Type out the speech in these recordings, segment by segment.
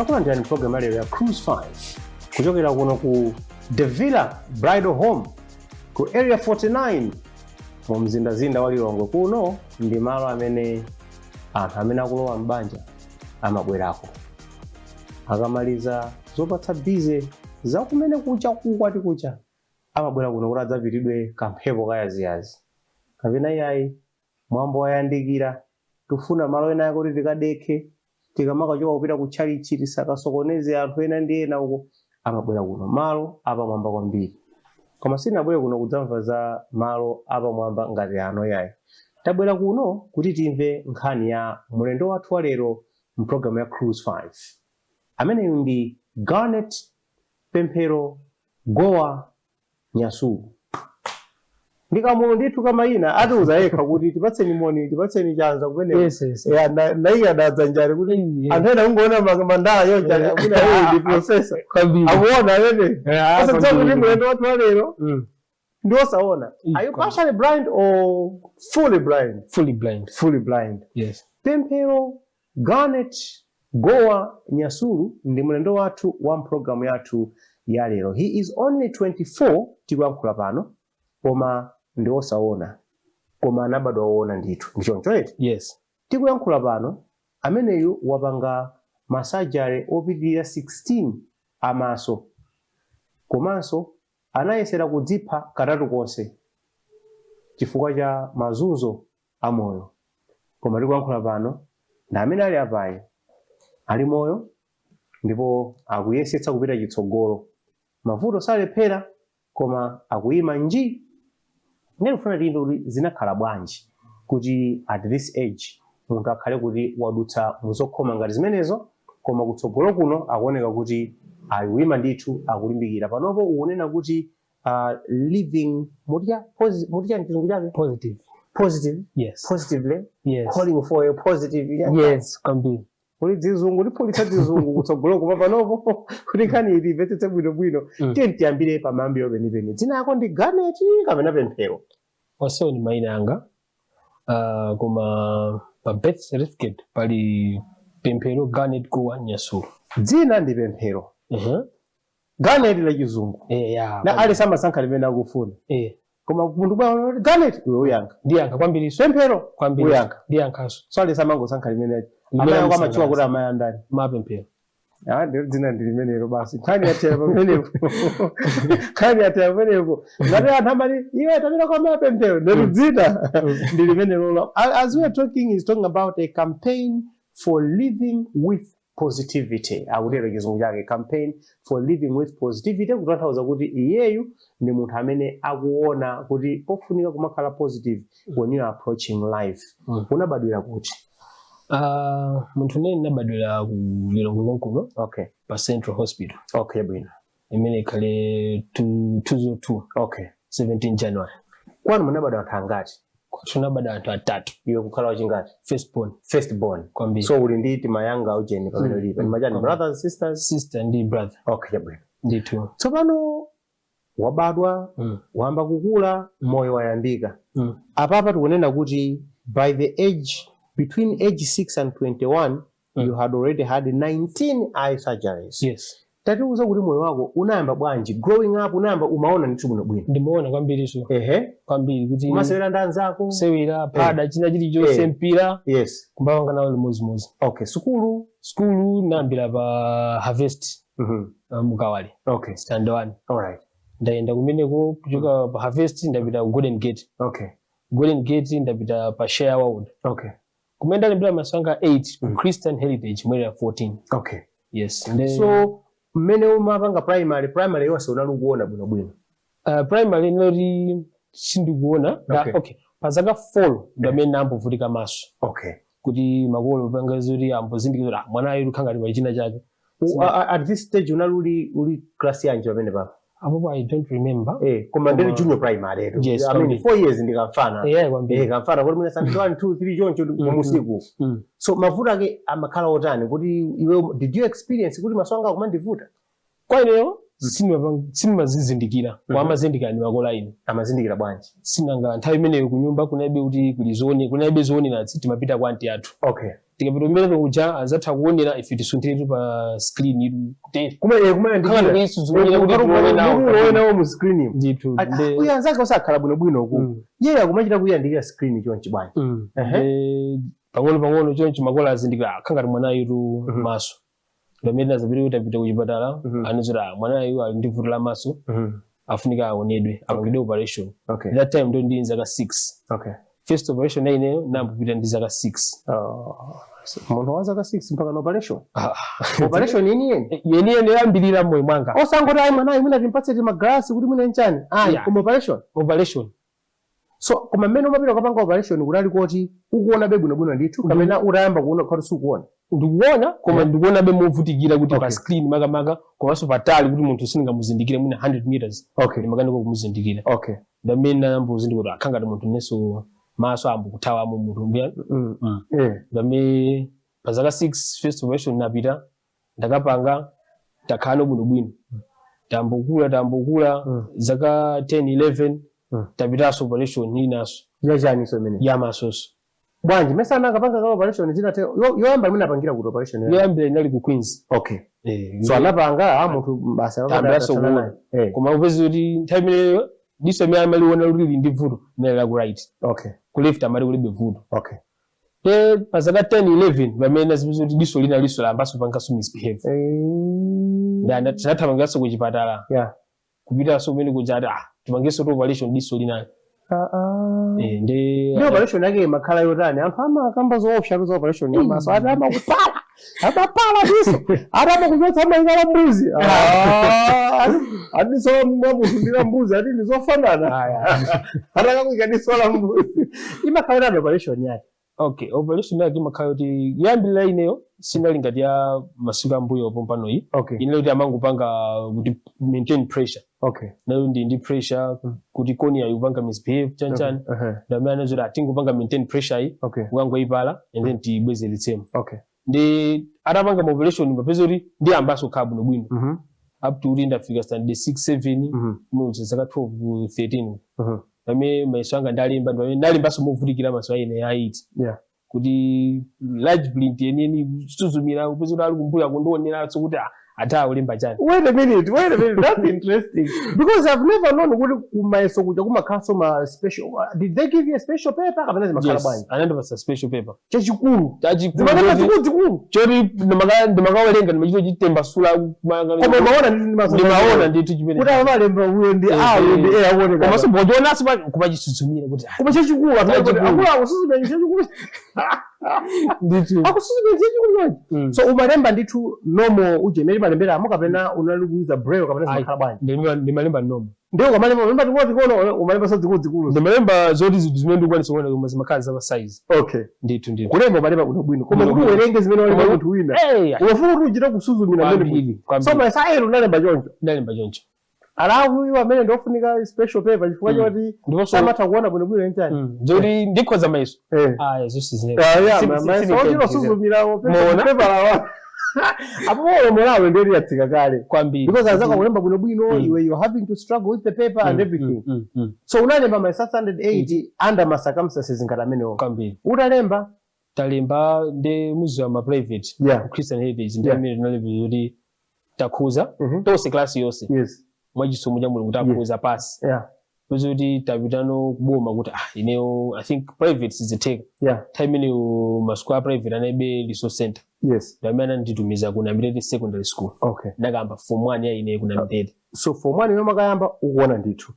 Takulandirani program ya Cruise 5 kuchokera kuno ku The Villa Bridal Home ku Area 49 mu mzindazinda wa Lilongwe. Kuno ndi malo amene anthu amene akulowa mbanja amabwerako akamaliza zopatsa bize za kumene kucha kukwati kucha amabwera kuno kuti adzapiridwe kamphepo kayaziyazi kapena iyayi mwambo wayandikira tufuna malo ena yako kuti tikadekhe tikamakachoka kupita kutchalichi tisakasokoneze anthu ena ndi ena uko amabwera kuno malo apamwamba kwambiri. Koma sinabwere kuno kudzamva za malo apamwamba ngati ano yayi. Tabwera kuno kuti timve nkhani ya mulendo wathu wa lero mprogramu ya Cruise 5 amene ndi Pemphero Gowa Nyasulu. Ndikamu ndithu kama ina atiuza yekha kuti tipatseni moni tipatseni chanza kumene yes. Naika ndadzanjari kuti anthu ena ungoona mandala yonjani amuna ndi processor akuona ene asatsa kuti mulendo wathu wa lero ndi osaona. Are you partially blind or fully blind? Fully blind. Yes. Pemphero Gowa Nyasulu ndi mulendo wathu wa programu yathu ya lero. He is only 24 tikuyankhula pano koma ndi osaona koma anabadwa woona ndithu ndichoncho eti. Yes. Tikuyankhula pano ameneyu wapanga masajari opitirira 16 amaso komanso anayesera kudzipha katatu konse chifukwa cha mazunzo amoyo. Koma tikuyankhula pano na amene ali apayi ali moyo ndipo akuyesetsa kupita chitsogolo. Mavuto salephera koma akuyima nji. Ndikufuna timve kuti zinakhala bwanji kuti at this age munthu akhale kuti wadutsa muzokhoma ngati zimenezo koma kutsogolo kuno akuoneka kuti ayima ndithu akulimbikira. Panopo ukunena kuti living mutya mchizungu chake positive. Yes. Positively. Yes. Calling for a positive. Yes, kwambiri. Kuti dzizungu ndipulitsa dzizungu kutsogolo koma panopo kuti nkhani ili vetetse bwinobwino. Tiye tiyambire pamambiro penipeni. Dzina yako ndi kapena Pemphero? Onsewo ni mayina anga koma pa birth certificate pali Pemphero Gowa Nyasulu. Dzina ndi Pemphero. Garnet la chizungu. Yeah. Na ali samasankha limene akufuna. Koma munthu bwana Garnet uyankha. Ndiyankha kwambiri. Pemphero kwambiri. Uyankha. Ndiyankhaso. So ali samangosankha limene amaya kwa machiwa kuti amaya ndani. Pemphero. Ndio dzina ndi limenelo basi. Khani yatera pamenepo. Khani yatera pamenepo. Ngati anthu amati iwe tapita kwa Pemphero ndi dzina ndi limenelo. As we are talking is talking about a campaign for living with positivity. Akutero chizungu chake campaign for living with positivity kutanthauza kuti iyeyu ndi munthu amene akuona kuti pofunika kumakhala positive when you are approaching life. Unabadwira kuti? Munthu nene nabadwira ku Lilongwe kuno. Okay. Pa Central Hospital. Okay bwino. Imene ikhale 202. Okay. 17 January. Kwani munabadwa anthu angati? Tunabadwa anthu atatu. Iwe kukhala wachingati? First born. Kwambiri. So uli ndi mayanga ujeni pamene ulipa. Ni majani brothers sisters? Sister ndi brother. Okay bwino. Ndithu. Tsopano wabadwa wamba kukula moyo wayambika. Apapa tikunena kuti by the age between age 6 and 21 you had already had 19 eye surgeries. Yes. Tatiuza kuti moyo wako unayamba bwanji growing up unayamba umaona ndithu bwino. Ndimaona kwambiri so. Kwambiri kuti umasewera ndi anzako. Sewera pada china chilichonse mpira. Yes. Kumbawanga nawo limozimozi. Okay. School nambira pa Harvest. Mukawali. Okay. Stand 1. All right. Ndaenda kumeneko kuchoka pa Harvest ndapita Golden Gate. Okay. Golden Gate ndapita pa Share World. Okay. Kumenda ndapita masanga 8 Christian Heritage mwera 14. Okay. Yes. So mmene umapanga primary yonse unalukuona bwino. Primary noti sindikuona. Okay. Pazaka 4 ndamene nambovutika maso. Okay. Kuti makolo panga zuri ambozindikira mwana ayi lukhanga ndi china chake. At this stage uli class yanji pamene papa? I don't remember. Koma ndeli junior primary. Yes, I mean 4 years ndikamfana. Kwambiri. Kamfana kuti mwina 1 2 3 choncho musiku. So mavuto ake amakhala otani kuti iwe did you experience kuti maso anga kumandivuta? Kwa ineyo simazizindikira wamazindikira ni makola ine amazindikira bwanji sinanga nthawi imeneyo kunyumba kunaibe kuti kulizoni kunaibe zoni na timapita kwa anti athu okay tikapita mmene kuja azatha kuonera ife tisunthire pa screen idu kutera kuma khala ndikira kuisuzumira kuti ulowenawo mu screen ndithu uya anzake osakhala bwinobwino ku yeye akumachita kuyandikira screen chonchi bwanji pang'ono chonchi makolo azindikira akhangati mwanayu tu maso pamene nazapita kuti apita kuchipatala anozera mwanayu ali ndi vuto la maso afunika aonedwe apangidwe operation that time ndo ndi zaka 6 first operation ineyo nambopita ndi zaka 6 munthu wa zaka 6 mpaka na operation operation yeniyeni yambirira moyo mwanga osangoti ayi mwanayu mwina timpatse magalasi kuti mwina nchani koma operation so koma mmene umapita ukapanga operation kuti ali kuti ukuona bwinobwino ndithu kapena utayamba kuona kuti sukuona ndikuona koma ndikuona be movutikira kuti pa screen makamaka komanso patali kuti munthu singamuzindikire mwina 100 meters ndimakaniko kumuzindikira ndamene nambozindikira kuti akhangati munthu neso maso ambukuthawamo munthu mbya ndamene pa zaka 6 first operation napita ndakapanga takhano bwinobwino tambukula zaka 10 11 tapitaso operation inaso yachaniso imene yamasoso bwanji mesana akapanga ka operation zina yoyamba imene apangira kuti operation yoyambira inali ku Queens so anapanga munthu basa tambaso koma upezi kuti nthawi imeneyo diso imene amaliona lulili ndi vuto inalira ku right ku left amali kulibe vuto pa zaka 10 11 pamene zipizo kuti diso lina liso lambaso pangaso misbehave ndana tinathamangaso ku chipatala kupitaso kumene kuja tipangeso operation diso lina ndi operation yake makhala yotani anthu amakamba zoopsa za operation yamaso atama kupala amapala diso atama kuchotsa maingala mbuzi adiso munthu ndira mbuzi ati ndizofanana atakakuika diso la mbuzi imakhala yotani operation yake operation yake imakhala yoti yambirira ineyo sinali ngati ya masiku ambuyo pompanoyi inali kuti amangopanga kuti maintain pressure nayo ndi pressure kuti koni ayupanga misbehave chanchani ndamene anazoti atingopanga maintain pressure yi ukangoyipala and then tibwezeretsemo ndi atapanga ma operation mapeza kuti ndi ambaso khala bwinobwino up to kuti ndafika standard 6 7 muza zaka 12 13 pamene mayeso anga ndalimbaso movutikira maso aine ya 8 kuti large blind yenini suzumira upeza kuti ali kumbuya kundioneraso kuti ata ulimba chani. Wait a minute, that's interesting. Because I've never known kuti kumayeso kuja kumakhaso ma special. Did they give you a special paper? Kapena zimakhala bwanji? Yes, ananda basa special paper. Chachikulu. Zimakhala chikulu. Chori ndimakawerenga ndimachito chitembasula kumanga. Koma ndimaona ndithu chimene. Kuti amalemba uyo ndi ndi aone. Koma so bojoona sipa kumachisusumira kuti. Koma chachikulu akula kusuzumira chachikulu. Ndithu. Akusuzumira chachikulu. So umalemba ndithu nomo uje meri malembera amuka pena unalikuiza braille kapena zimakhala bwanji. Ndimalemba nomo. Ndio kamalemba tikono umalemba so zikulu. Ndimalemba zoti zimene ndikwanisa kuona koma zimakhala za size. Ndithu. Kulemba malemba bwino. Koma kuti uwerenge zimene wali munthu wina. Unafuna kuti uchite kusuzumira mbele. So masairo unalemba choncho. Ndalemba choncho. Alafu uyu amene ndofunika special paper chifukwa choti samatha kuona bwino nchani. Zoti ndikhoza maiso. Yeso sizine. Maiso oti suzumira paper lawa. Apo Malawi ndio yatsika kale kwambiri because azaka kulemba bwino you are having to struggle with the paper and everything. So unalemba my 680 under my circumstances ngati amenewo kwambiri utalemba talemba ndi muzi wa private Christian Heritage ndi amene nalemba yoti takhuza tose class yose mwajisomo cha mulungu takhuza pass kuti tapitano kuboma kuti ineyo I think private siziteka time ine masukwa private anaibe resource center ndamene nditumiza kuna Mirete secondary school ndakamba form 1 ya ine kuna Mirete so form 1 yoma kayamba ukuona ndithu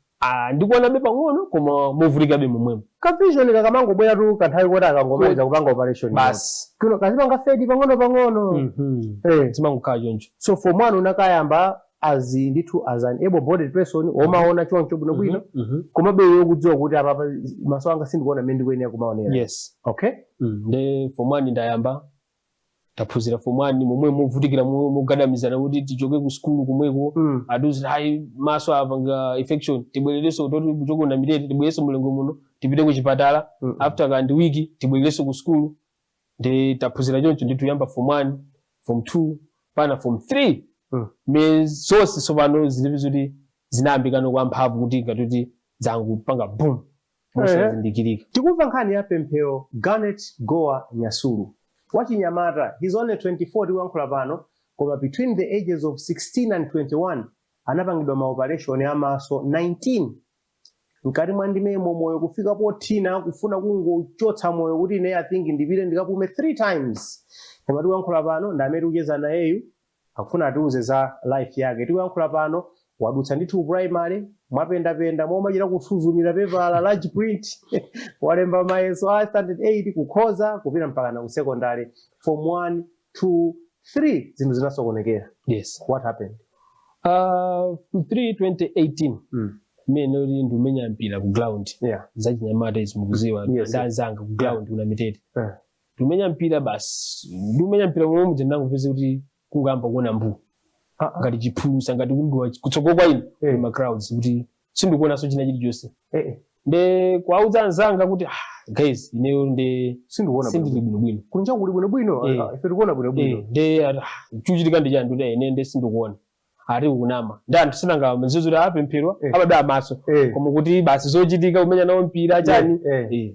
ndikuona be pang'ono koma movulika be momwemo ka vision kamango bwera tu kanthawi kota akangomaliza kupanga operation basi kuno kazipanga fedi pang'ono zimangokhala choncho so form 1 unakayamba as an able-bodied person omaona choncho bwino koma beyo kudziwa kuti apa maso anga sindikuona mene ndikuyenera kumaonera nde form 1 ndayamba taphunzira form 1 momwe movutikira mogadamizana kuti tichoke ku school kumweko aduzi hayi maso apanga infection tibwerereso toti kuchoka na Mirete tibwerereso mulengo muno tipite ku chipatala after kandi wiki tibwerereso ku school nde taphunzira choncho ndi tuyamba form 1 form 2 pana form 3 source sopano zilibizuti zinambikano kwa mphamvu kuti ngatuti zangu panga boom mosazindikirika tikumva nkhani ya Pemphero Garnet Gowa Nyasulu wachinyamata, he's only 24 tiwankhula pano, koma between the ages of 16 and 21 anapangidwa maoperation amaso 19. Mkati mwa ndimemo moyo kufika pothina kufuna kungochotsa moyo kuti ine I think ndipite ndikapume 3 times. Koma tiwankhula pano ndamene ucheza nayeyu akufuna atiuze za life yake. Tiwankhula pano wadutsa ndithu primary mwapendapenda momachita kusuzumira pepa large print walemba mayeso a standard 8 kukhoza kupita mpaka na ku secondary form 1 2 3 zinthu zinasokonekera. Yes. What happened? 2018 mene uri ndumenya mpira ku ground zachinyamata izimukuziwa ndanzanga ku ground kuna mitete ndumenya mpira basi ndumenya mpira momwe ndinangopeza kuti kungamba kuona mbu ngati chipulusa ngati kungwa kutsogolo kwa ine ma crowds kuti sindikuona so china chili chose nde kwauza anzanga kuti guys ineyo nde sindikuona bwino kunja kuli bwino ife tikuona bwino nde chuchitika ndi chandu ine nde sindikuona ari kunama ndanthu sinanga mzuzura apa Pemphero abada amaso koma kuti basi zochitika umenya nawo mpira chani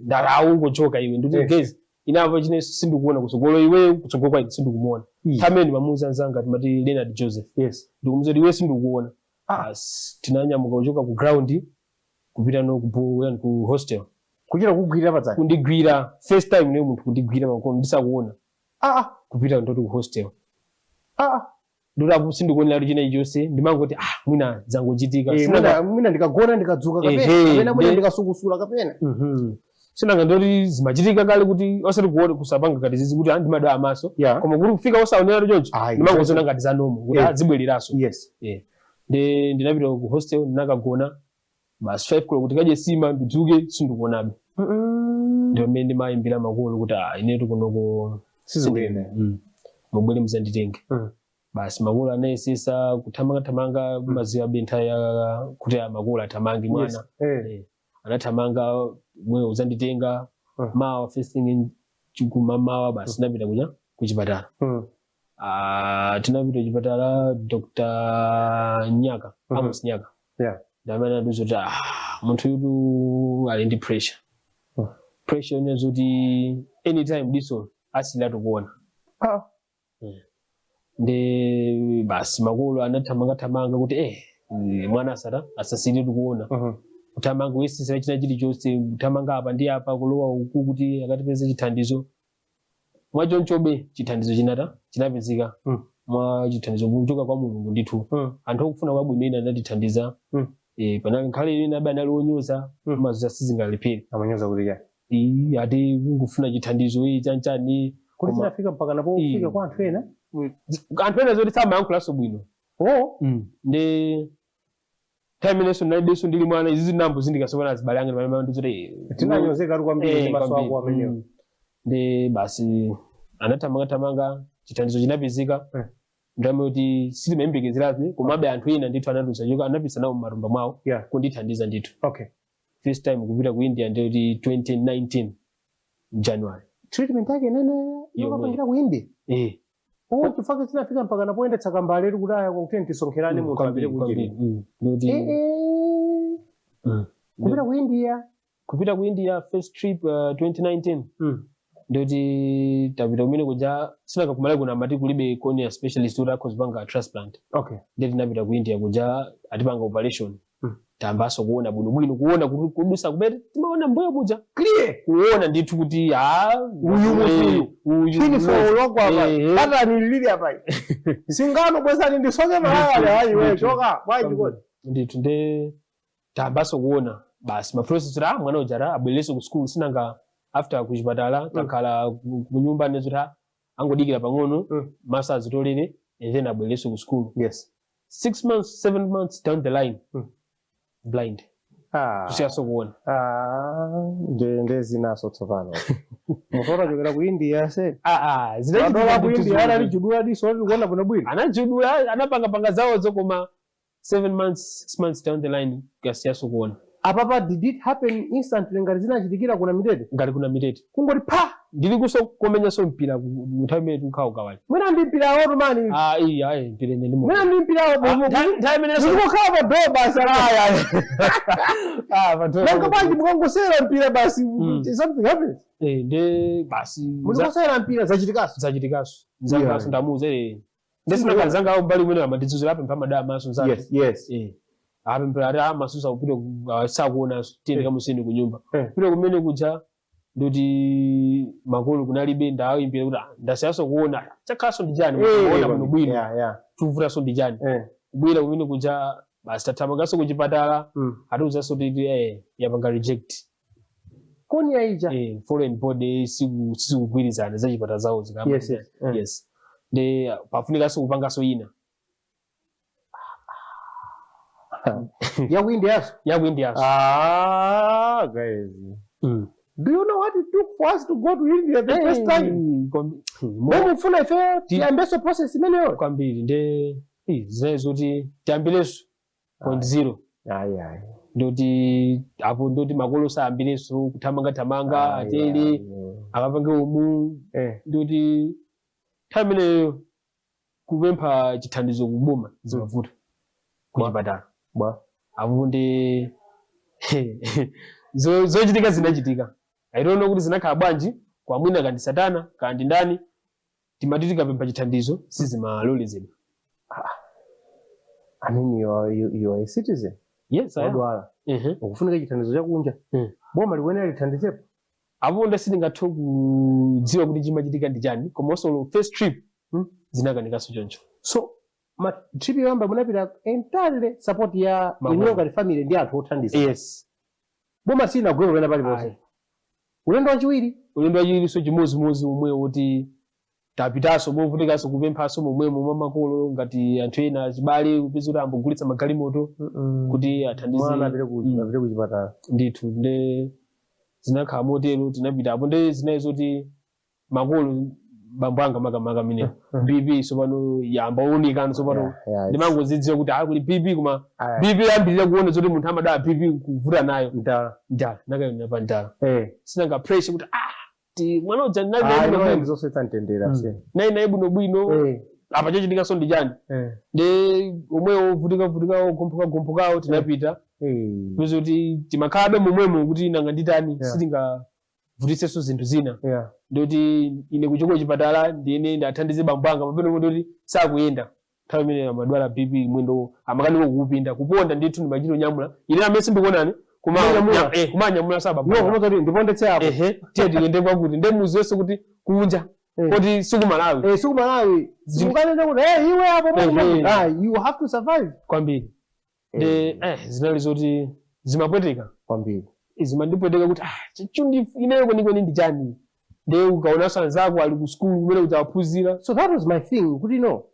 ndarawu ngochoka iwe ndikuti guys inapo chine sindikuona kutsogolo iwe kutsogolo kwa sindikumuona tameni mamuza anzanga timati Leonard Joseph ndikumuza iwe sindikuona tinanyamuka kuchoka ku ground kupita no ku hostel kuchira kugwira padzani kundigwira first time ne munthu kundigwira makono ndisakuona kupita ndoti ku hostel ndura sindikuona lero chine chose ndimangoti mwina zangochitika mwina ndikagona ndikadzuka kapena mwina ndikasukusula kapena sinanga ndoti zimachitika kale kuti osati kuona kusapanga kati zizi kuti ndimadwa amaso koma kuti kufika osaonera choncho ndimangozona ngati za nomo kuti azibwereraso nde ndinapita ku hostel ndinakagona basi 5 kilo kuti kaje sima ndidzuke sindikuonabe ndio mmene ndimayimbira makolo kuti inetu kunoko sizikuyenda mubwere muzanditenge basi makolo anayesesa kuthamanga maziwa bentha ya kuti makolo athamange mwana anathamanga mwe uzanditenga mawa first thing chikuma mawa basi napita kuja kuchipatala tinapita kuchipatala Dr. Nyaka Amos Nyaka ndamana nduzoti munthu yudu ali ndi pressure ine zoti anytime diso asila tukuona nde basi makolo anathamanga kuti mwana asasili tukuona kutamanga wesisa china chili chose kutamanga apa ndi apa kulowa uku kuti akatipeze chithandizo mwachonchobe chithandizo chinapezeka mwa chithandizo kuchoka kwa Mulungu ndithu anthu okufuna kwabwino ine anatithandiza panali nkhale ine abana alionyoza mazuza sizingalephere amanyoza kuti ya ati kungufuna chithandizo chanchani kuti tinafika mpaka napo ufike kwa anthu ena zoti samayankhulaso bwino nde termination na deso ndili mwana izi nambo zindikasokana zibalanga mama ndizoti tinanyozeka ari kwambiri ndi maso ako ameneyo nde basi anathamanga chithandizo chinapezeka ndame kuti sitimembekezerabe komabe anthu ena ndithu anatusa joka anapisa nawo marumba mwawo kundithandiza ndithu first time kupita ku India ndi 2019 January treatment yake nene yokapangira ku India tufake tinafika mpaka napoenda tsakambale kuti aya kwa kuti tisonkherane munthu apite kunjiri kupita ku India first trip 2019 ndoti tapita kumene kuja sinaka kumala kuna mati kulibe cornea specialist kuti akhozipanga transplant ndeti napita ku India kuja atipanga operation tambaso kuona bwino kuona kudusa kubete timaona mboyo kuja clear kuona ndithu kuti uyu chini so lokwa apa hata nilili apa singano kwesa ndisoke malaya hayi wewe choka why ndikoni ndithu nde tambaso kuona basi ma process mwana ujara abweleso ku school sinanga after kuchipatala takhala kunyumba nezota angodikira pang'ono masa azitolere and then abweleso ku school 6 months 7 months down the line blind kusiyaso kuona nde zinaso tsopano mukora jogera ku India se zinadola ku India ana lichudula diso kuona bwino bwino anachudula anapanga zawo zokoma 7 months 6 months down the line kusiyaso kuona apapa did it happen instantly ngati zinachitikira kuna mitete ngati kuna mitete kungoti pa ndili kusokomenya so mpira nthawi imene tukhawo kawali mwina ndi mpira woto mani mpira ine mwina ndi mpira woto nthawi imene ndikukhala pa do basi nanga bwanji mukangosewera mpira basi something happens nde basi mukangosewera mpira zachitikaso nzangaso ndamuze ndesinakazanga awo mbali mwene amadizuzira apempha madaya maso nzake apempha ati amasusa kupita sakuonaso tiyende kamuseni kunyumba kupita kumene kuja ndoti makolo kunalibe ndawimbira kuti ndasiyaso kuona chakhaso ndijani kuona muno bwino tuvutaso ndijani kubwera kumene kuja basi tathamangaso kuchipatala atiuzaso titi yapanga reject koni yaija foreign body sikugwirizana zachipatala zawo zikama yes nde pafunikanso kupangaso ina yakuindiyaso guys do you know what it took for us to go to India the first time? Mufuna ife tiyambeso process imeneyo kwambiri nde zinezo kuti tiyambireso point 0 ndoti apo ndoti makolo sayambireso kuthamanga atele akapange umu ndoti nthawi imeneyo kupempha chithandizo kuboma zimavuta kuchipatala apo ndi zochitika zinachitika I don't know kuti zinakhala bwanji kwa mwina kandi satana kandi ndani timati tikapempha chithandizo sizimalolezedwa. I mean you are a citizen. Yes, I am. Ukufunika chithandizo chakunja. Boma liwenera lithandizepo. Apo ndasitingathe kudziwa kuti chimachitika ndi chani komanso first trip zinakanika choncho. So ma trip yamba munapita entirely support ya inonga li family ndi anthu othandiza. Yes. Boma sina gwero kwenda pali ponse. Ulendo wachiwiri so chimodzimodzi omwe kuti tapitaso movutikaso kupemphaso momwemo mamakolo ngati anthu ena achibale kupeza kuti ambogulitsa magalimoto kuti athandize mwana apite kuchipatala. Ndithu nde zinakhala motero tinapita apo nde zinayizo kuti makolo bambo anga makamaka mine BP so pano yamba unika so pano ndimangozidziwa kuti kuli BP kuma BP yambirira kuona zoti munthu amadala BP kuvuta nayo ndala nakayo pa ndala sinanga pressure kuti ti mwana uja nayi zosetsa ntendera nayi bwino apa chachitika so ndijani nde omwe ovutika ogompokawo tinapita kuzo kuti timakhalabe momwemo kuti nanga nditani sitinga vutiseso zinthu zina ndoti ine kuchoko chipatala ndine ndathandize bambanga pamene ndoti sakuyenda nthawi imene amadwala BP mwendo amakaniko kuupinda kuponda ndithu ndimachito nyamula ine amene simbikuonani kumanyamula sababa ndipondetse apo tiye tiyende kwakuti nde muziwenso kuti kunja kuti sikumalawi simukanene kuti iwe apo you have to survive kwambiri nde zinali zoti zimapweteka kwambiri zimandipweteka kuti chichundi ineyo kwenikweni ndi chani nde ukaonanso anzako ali ku school kumene udzawaphunzira. So that was my thing kuti no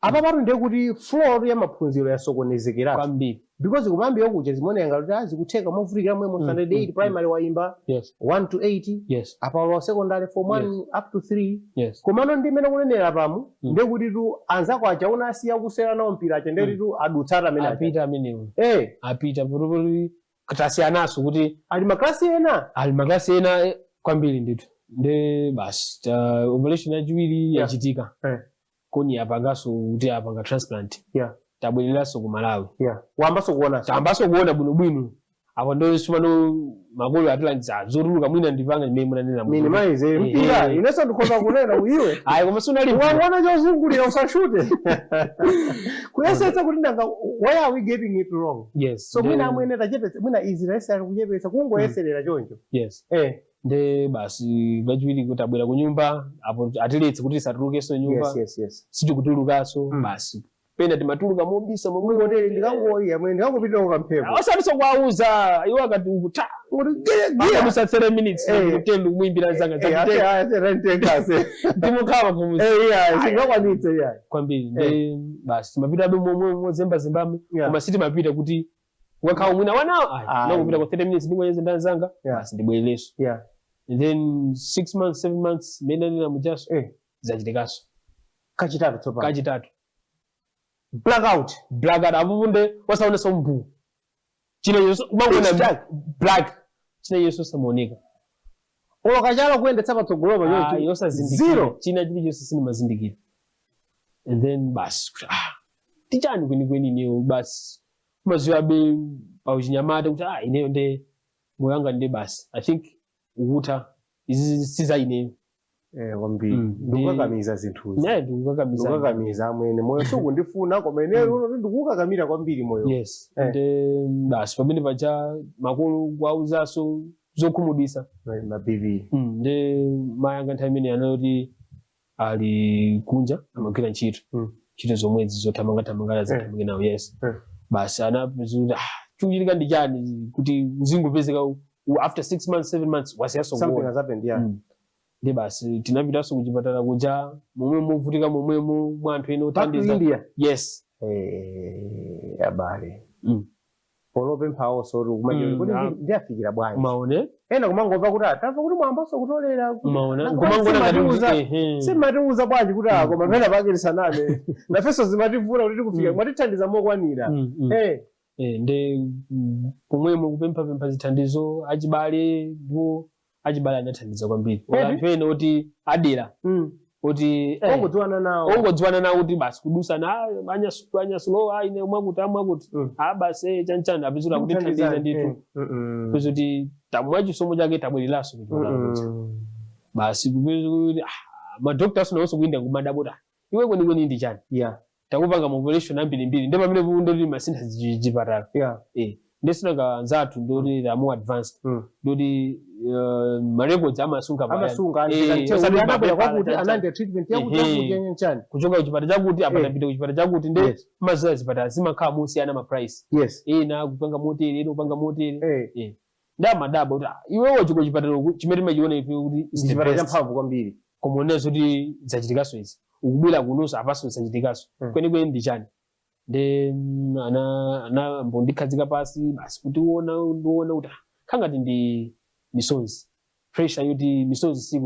apa patu ndiye kuti floor ya maphunziro yasokonezekera kwambiri because kumambira kuja zimonenga kuti azikutheka movutikira mwemo standard 8 primary waimba 1 to 8 apa wa secondary from 1 up to 3 komano ndi mene kunenera pamu ndiye kuti tu anzako achaona asiya kusera nawo mpira acha ndiye tu adutsata amene apita amenewo apita potopoti katasiyanaso kuti ali maklasi ena kwambiri ndithu nde basi operation yachiwiri yachitika koni apangaso kuti apanga transplant tabwereraso ku Malawi wambaso kuona bwinobwino apo ndo sumano makolo atilangiza zotuluka mwina ndipanga imene munanena mimi maize mpira ineso ndikhoza kunena uyiwe koma sunali waona chozungulira usashute kuyesetsa kuti nanga why are we getting it wrong so mwina amwene tachepetsa mwina Israel kuchepetsa kungoyeserera choncho nde basi kachiwiri kuti abwera ku nyumba apo atiletse kuti tisatulukenso nyumba sitikutulukanso basi pena timatuluka mobisa momwe hotel ndikangoya mwene ndikangopita ukamphepo osatiso kwauza iwo akati ukuta musa 3 minutes kutendo muimbira zanga ndimukhala kumuzi singakwanitse kwambiri nde basi timapita do momwe zembazembame koma sitimapita kuti wakhawa mwina wanawo nakupita kwa 30 minutes ndingoyeze ndanzanga basi ndibwerereso and then 6 months 7 months mene nina mujaso zachitikaso kachitatu blackout apo nde wasaoneso mbu chine yeso kumangona black chine yeso samoneka Ola kachala kuendetsa patsogolo pa yosazindikira zero china chili chonse sinimazindikira. And then basi tichani kwenikweni ineyo basi maziwa be pauchinyamata kuti ineyo nde moyo wanga nde basi I think ukuta izi siza ineyo kwambiri ndikukakamiza zinthuzi ndikukakamiza amwene moyo sukundifuna koma ineyo ndikukakamira kwambiri moyo. Yes. Nde basi pamene paja makolo kwauzanso zokhumudwitsa mabibi nde mayanga nthawi imene anati ali kunja amagwira ntchito zomwezi zothamangathamangana zathamange nawo. Yes. Basi anapezula chuchitika ndi chani kuti uzingopezeka after 6 months 7 months wasiyaso something has happened. Yeah. Ndi basi tinapitanso kuchipatala kuja momwe movutika momwemo mwa anthu ene othandiza. India. Yes. Abale polope mphawo sori kumajoni kuti ndiyafikira bwanji maone ena kumangomva kuti tamva kuti mwambaso kutolera maona kumangona ngati simatiuza bwanji kuti koma pena pakisanane nafeso zimativula kuti tikufika mwatithandiza mokwanira. Nde pomwemo kupempha zithandizo achibale ndipo achibale anathandiza kwambiri anthu ene oti adera oti ongodziwana nawo kuti basi kudusana anyasulo ine mwakuti basi chanchana apezula kuti thandiza nditu kuti tamwa chisomo chake tabwereraso basi kupeza madoctors nawonso kuyenda kumadabota iwe kwenikweni ndi chani takupanga operation ambirimbiri ndi pamene ndoti masintha chipatala ndesinanga nzathu ndoti amu advanced ndoti marecords amasunga kwakuti anande treatment yakuti nchani kuchoka kuchipatala chakuti apatapita kuchipatala chakuti nde mazoya zipatala zimakhala mosiyana mapриce ena kupanga motere ena kupanga motere ndamadaba kuti iwewo chiko chipatala chimene machiona ife kuti chipatala champhamvu kwambiri koma onezo kuti zachitikaso izi ukubwera kunonso apaso zachitikaso kwenikweni ndi chani nde ana mbondikhazika pasi basi kuti ndiona kuti khangati ndi misonzi pressure yoti misonzi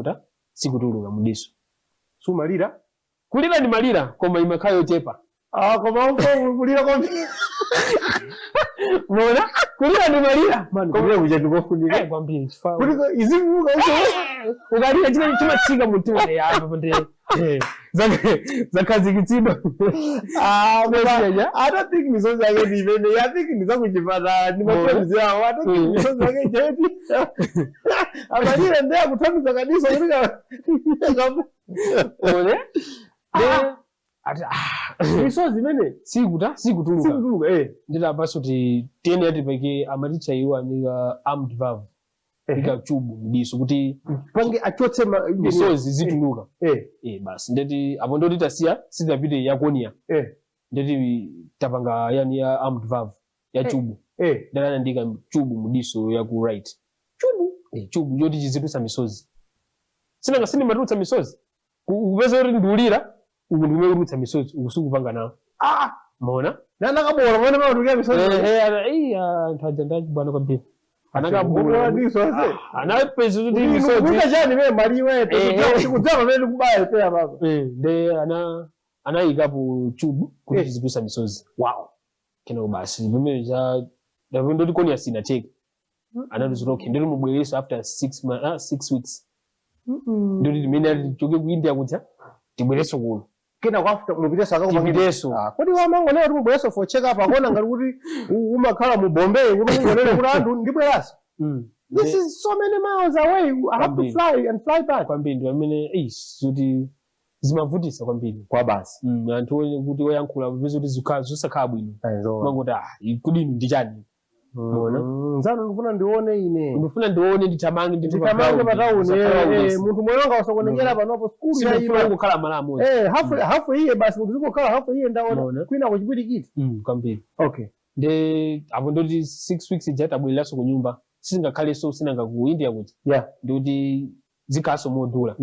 sikutuluka mudiso sumalira kulira ndi malira koma imakhala yochepa koma kulira kwambiri mona kulira ndi malira kulira kuja ndikofunika kwambiri kuti izivuka ukalira chimatsika mumtima yapo nde zakhazikitsidwa. I don't think misonzi yake ndi imene. I think ndizakuchipatala ndi mafriends yawo. I don't think misonzi yake cheti amalira ndi akuthandiza kanisa kuti ole misonzi imene sikutuluka nditapaso ti tiyeni yatipeke amaticha iwo anika armed valve ika chubu mdiso kuti pange achotse misonzi zituluka basi ndeti apo ndoti tasiya sidapite yakonia ndeti tapanga yani ya armed valve ya chubu ndalana ndika chubu mdiso ya ku right chubu yoti chizitusa misonzi sinanga sinimatulutsa misonzi kupeza kuti ndiulira uku ndikumekutulutsa misonzi ukusukupanga nawo maona nanakabola mwana mautulira misonzi anthu aja ndachibwana kwambiri anakabola ndisonse anapeza kuti misonzi kuka chani mwe maliwe tikudzama mene kubaya peya baba nde anayikapo chubu kuti chizitusa misonzi kenako basi pamene cha ndoti koni asinateka anatizoti okay ndoti mubwereso after 6 weeks ndoti timene tichoke ku India kuti tibwereso kuno kena kwafuta mupiteso akakupiteso kodi wamangonera kuti mubwereso for check up akona ngati kuti umakhala mu Bombay kuti mungonere kuti anthu ndibweraso this is so many miles away I have to fly and fly back kwambiri pamene kuti zimavutisa kwambiri kwa basi anthu kuti oyankhula peza kuti zosakhala bwino mangoti kudini ndi chani nzano ndifuna ndione ine nditamange patauni munthu moyo wanga usakonekera panopo skulu yaima kukhala malamo hafu iye basi munthu zikokhala hafu iye ndaona kwina kuchipwirikiti kwambiri nde apo ndoti 6 weeks ija tabwereraso ku nyumba sizingakhaleso sinanga ku India kuti ndikuti zikhaso modula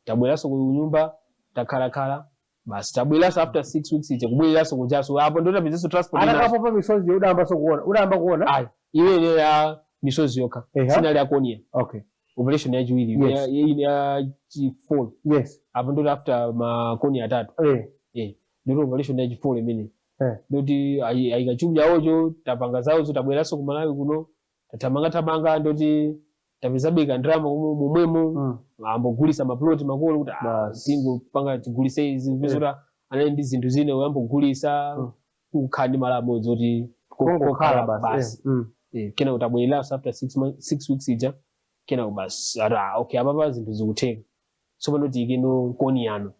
tabwereraso ku nyumba takhalakhala basi tabweraso after 6 weeks ija kubwereraso kujaso apo ndoti apezeso transport anakapopa misonzi udayamba kuona iwe ya misonzi yokha sinali akonia operation yachiwiri ya chifolo apo ndoti after makoni atatu ndoti operation yachifolo imene ndoti ayika chubu yawocho tapanga zawozo tabweraso ku Malawi kuno tatamanga ndoti tapeza beka ndrama momwemo ambogulisa maplot makolo kuti tingo panga tigulise izi vizura anali ndi zinthu zine uyambogulisa ukhandi malabo zoti kokhala basi kena kuti abwelera after 6 weeks ija kena basi okay apapa zinthu zikutheka so pano tikeno koni yano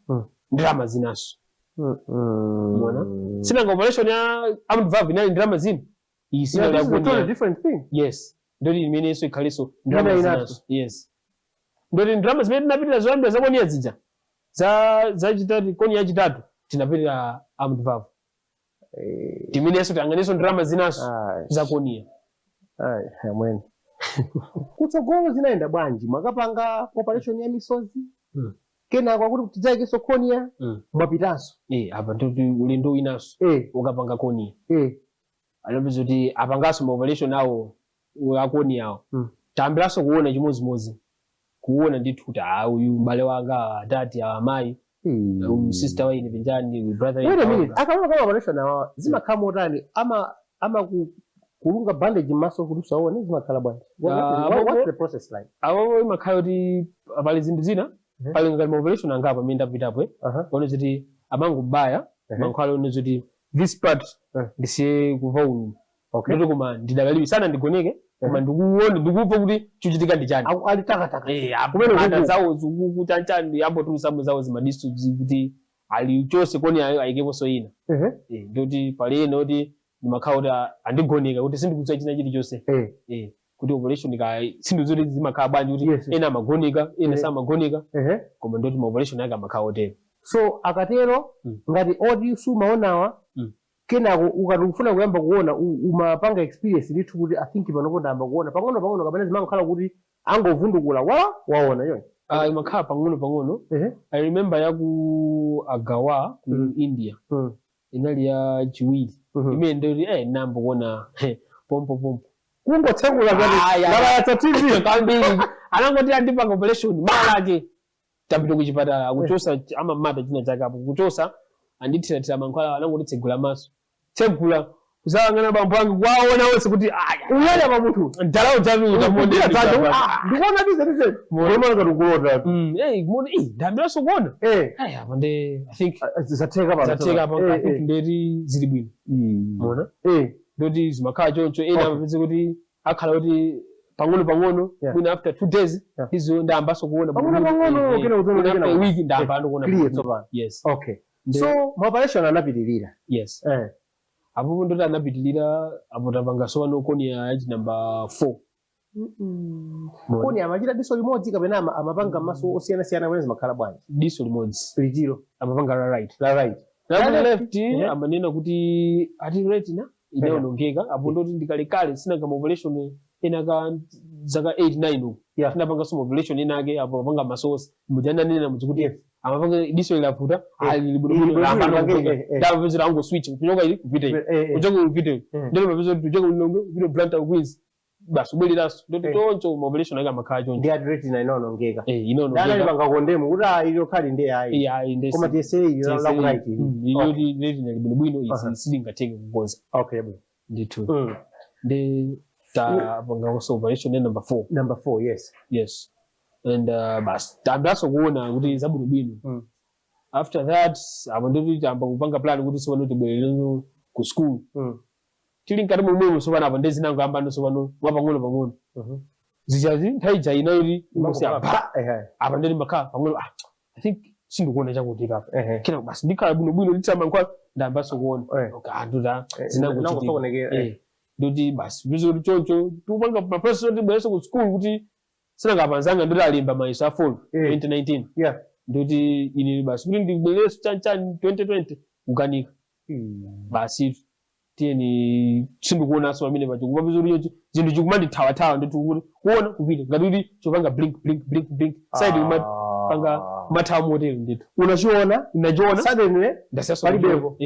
ndrama zinaso mona sina operation ya amudvavi nali ndrama zine isina la koni different thing yes ndoti imene yeso ikhaliso ndrama zinaso yes ndoti ndrama zimene tinapitira zoyambira za koni yazija za chitatu koni ya chitatu tinapitira amudvavi timene yeso tanganeso ndrama zinaso za koni amweni kutsogolo zinaenda bwanji mwakapanga operation ya misozi kena kwakuti kutidzaikenso konia mwapitanso apa ndoti ulendo winaso ukapanga konia alapeza kuti apangaso maoperation awo akoni awo tayambiranso kuona chimodzimodzi kuona ndithu kuti uyu m'bale wanga atati amayi uyu sister waine pinjani brother wait a minute akaona kama operation awo zimakhala motani ama kulunga bandage maso kuti usaone zimakhala bwanji what's the process like awo imakhala kuti pali zinthu zina pali ngati operation anga apa minda pitapo one kuti amangubaya mankhwala one kuti this part ndisiye kuva ululu ndoti koma ndidakaliwi sana ndigoneke koma ndikuona ndikuva kuti chuchitika ndi chani alitakataka kumene kuanda zawo kuchanchani ambotulusambo zawo zimadisto kuti ali chose koni ayikeponso ina ndoti pali ena kuti ndimakhala kuti andigoneka kuti sindikudziwa china chilichonse kuti operation sinthu zoti zimakhala bwanji kuti ena amagoneka ena samagoneka koma ndoti ma operation ake amakhala otero so akatero ngati oti sumaonawa kenako ukati ufuna kuyamba kuona umapanga experience lithu kuti I think panopo ndayamba kuona pang'ono kapena zimakhala kuti angovundukula waona yoni imakhala pang'ono I remember yaku Gowa ku India inali ya chiwiri imene ndoti nambo kuona pompo kungotsegula ngati ya TV kambiri anangoti andipanga operation mala ake tapita kuchipatala akuchosa amamata china chake apo kuchosa andithira mankhwala anangoti tsegula maso tsegula kuzangana bambo wangu kwaona wose kuti uyala pa munthu ndalawo chavi utamondera ndikuona bize mwana ngati ukulota ndambiranso kuona apa nde I think zatheka pa ndeti zili bwino mona ndoti zimakhala choncho ena amapeze kuti akhala kuti pang'ono mwina after 2 days izo ndayambanso kuona pang'ono kena kutoa week ndayamba kuona yes okay so ma operation anapitirira yes apo ndoti anapitirira apo tapangaso ano koni ya number 4 koni amachita diso limodzi kapena amapanga maso osiyana wezi makhala bwanji diso limodzi litiro amapanga la right na left amanena kuti ati retina inaonongeka apo ndoti ndikalekale sina kama operation enaka zaka 8-9 uko tinapanga so operation enake apo apanga masosi mujana nena muchikuti amapanga diso ilafuta alibudubulu ndapezera ango switch kuchoka ili kupita kuchoka kupita ndelo mapezera kuchoka ulongo video plantar wings basi ubeliraso ndoti toncho operation ake amakhala choncho ndi retina inaonongeka inaonongeka dala libangakondemo kuti iyo khali ndi ayi koma tiyese iyo la right iyo retina libwino silingatheke kukonza okay bwe ndithu ndi tapanga so operation number 4 yes and bas tambaso kuona kuti zabwino after that apo ndoti tamba kupanga plan kuti sipano tibwerere ku school tili ngati momwe so pano apo ndezinango amba ndo pano pang'ono zichazi nthaija ina ili musi apa ndeli makhala pang'ono I think sindikuona chakuti apa kena basi ndikhala bwino litama nkwa ndambaso kuona okay anduta zinango kuonekera ndoti basi bizo choncho tupanga professor ndi bweso ku school kuti sina kapanzanga ndoti alimba maiso afolo 2019 ndoti ini basi kuti ndibweleso chanchani 2020 ukanika basi tieni sindikuona so amene pacho kuba bizo choncho zinthu chikumandi thawa ndoti kuona kupita ngati kuti chopanga blink side panga mathawa model ndito unachiona suddenly ndasiyaso palibeko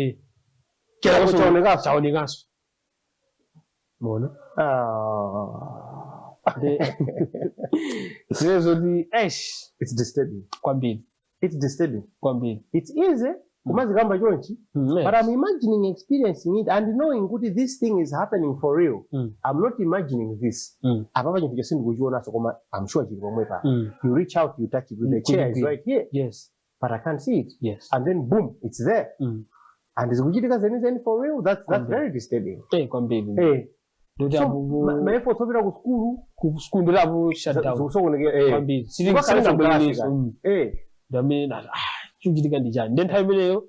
kera chaonekaso mona it's disturbing kwambiri it's disturbing kwambiri it's easy kumazikamba chonchi, but I'm imagining experiencing it and knowing that this thing is happening for real. I'm not imagining this. Apapa chintu chasindi kuchiona so koma I'm sure chili pomwe pa. You reach out, you touch it with the chair is right here. Yes. But I can't see it. Yes. And then boom, it's there. And it's kuchitika zenizeni for real. That's very disturbing. Kwambiri. So maefo topira ku school ndirapo shutdown. So kwambiri. Damena chuchitika ndichani. Then time ineyo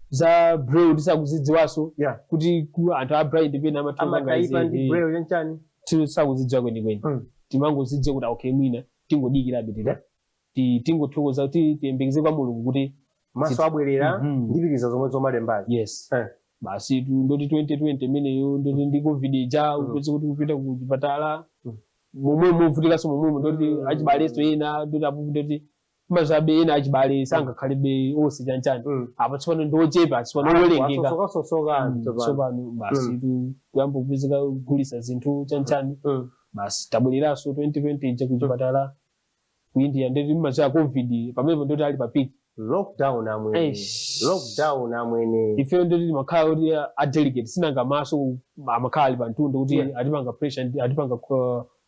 za braille ndisakuzidziwaso kuti ku anthu a braille pena amataipa ndi braille yanchani tisakuzidziwa kwenikweni. Timangozidziwa kuti okay mwina tingodikira bitira. Tingothokoza kuti tiyembekeze kwa Mulungu kuti maso abwerera ndipiriza zomwe zomalembazi. Yes. Basi ndoti 2020 imeneyo ndoti ndi covid ija upeze kuti kupita ku chipatala momwe movutika so momwe ndoti achibaleso ena ndoti apo ndoti mazabe ena achibale sangakhalibe osi chanchani apa tsopano ndochepa tsopano wolengeka tsopano basi kuyamba kupezeka kugulisa zinthu chanchani basi tabwereraso 2020 ija ku chipatala ku India ndoti maza covid pamene ndoti ali pa peak lockdown amwene ife ndoti makhala kuti a delegate sinanga maso amakhala pa mtundu kuti atipanga pressure atipanga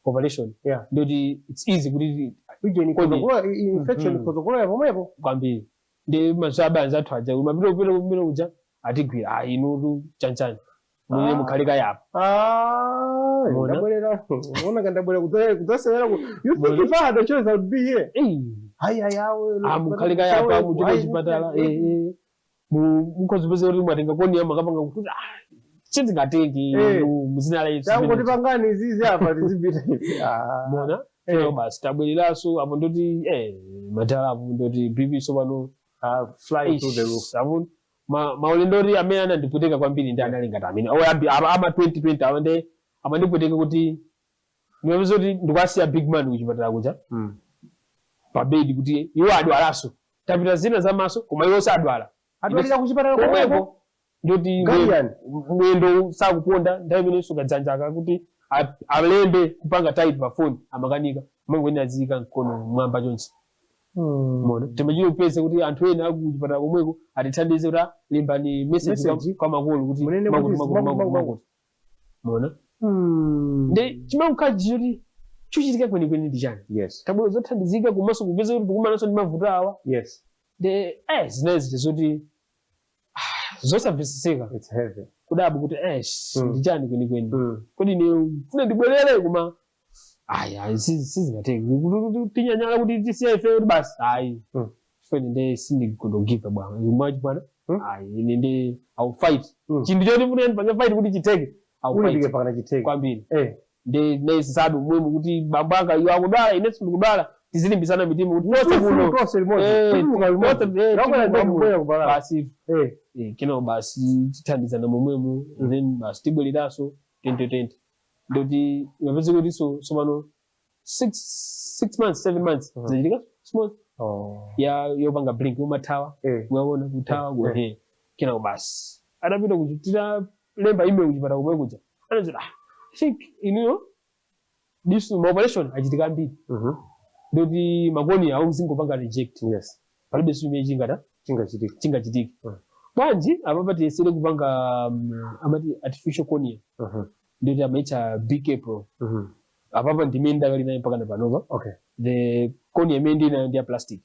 cooperation ndoti it's easy kuti infection kozokola pomwepo kwambiri ndi mazaba anzathu aja mapito kumene kuja atigwira inu chanchani mwe mukhalika yapo ndabwerera unaona kandabwerera kudosera you think if I had a choice I would be here mukhalika yapo muchiko chipatala mukozipeze kuti mwatenga koni ya makapanga kuti chinzingatengi muzina la tango pangani izizi apa tizibita mona basi tabwereraso apo ndoti madala apo ndoti bibiso pano fly through the roof apo maulendori amene anandipweteka kwambiri ndi analingata amene ama 2020 amandipweteka kuti ndimapeza kuti ndikwasiya big man kuchipatala kuja pa bedi kuti iwo adwalaso tapita zina zamaso koma iwo sadwala adwalira kuchipatala komwepo ndoti mwendo sakuponda nthawi imene sukadzanjaka kuti alembe kupanga type pa phone amakanika mangweni azika mkono mwamba chonse mona temachiro upeze kuti anthu ena akuchipatala komweko atithandize kuti lembani message kwa makolo kuti makolo mona ndi chimamukhaji kuti chuchitika kwenikweni ndi chani tabwero zothandizika komanso kupeza kuti tikumananso ndi mavuto awa ndi zinezi zoti zosamveseseka kudabu kuti ndi chani kwenikweni kodi ine funa ndibwerere koma sizingateki tinyanyala kuti tisiya ife kuti basi fene nde sindikundogiva bwana mwachi bwana ine ndi I'll fight chinthu choti funa ndipanga fight kuti chiteke kwambiri ndi nesi sabe mwemu kuti babanga iwo akudwala ine sindikudwala tizilimbisana mitima kuti basi kino basi tithandizana momwemo then basi tibwereraso 2020 ndoti ngapeze kuti somano 6 months 7 months zachitika small yopanga blink umathawa uyaona kuthawa kina basi adapita kuchitira lemba email kuchipata kumwe kuja anazira I think this operation achitika mbiri ndoti makoni auzingopanga reject palibe sime chingachitika bwanji apapa tiyesere kupanga amati artificial cornea ndoti amaitcha BK Pro apapa ndimene ndakali nayo mpaka panova the cornea imene ndi ya plastic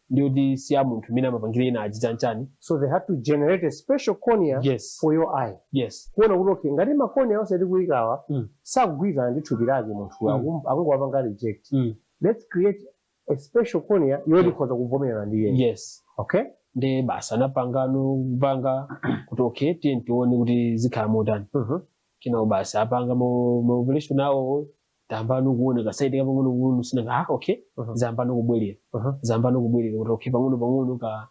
ndoti siya munthu imene amapangire ina achichanchani so they had to generate a special cornea for your eye kuona kuti ngati macornea onse tikuyikawa sakugwirizana ndi thupi lake munthu akungowapanga reject let's create a special cornea yoti ikhoza kuvomerana ndi iye ndi basa anapangano kupanga kuti tiye tione kuti zikhala motani kina basi apanga mo operation awo tambano kuoneka saidika pang'ono kuno sinanga zambano kubwerera kuti pang'ono ka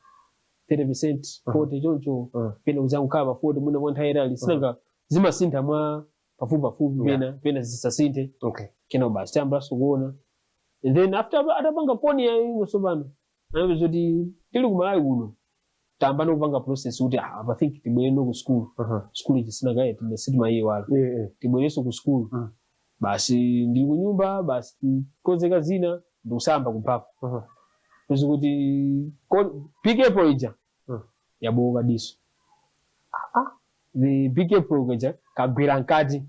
30% 40 choncho pena uzangu kama 40 mwina mwa nthawi sinanga zimasintha mwa pafupi pena zisasinthe kina basi tambaso kuona and then after atapanga koni ya ingo sobano anapeza kuti tili ku Malawi kuno tambano kupanga process kuti I think tibwere ku school ichi sinanga tinasitima iye wala tibwereso ku school basi ndili ku nyumba basi kozeka zina ndikusamba kumpapa kuzi kuti PK Pro ija yaboka diso. The big April kaja kagwira nkati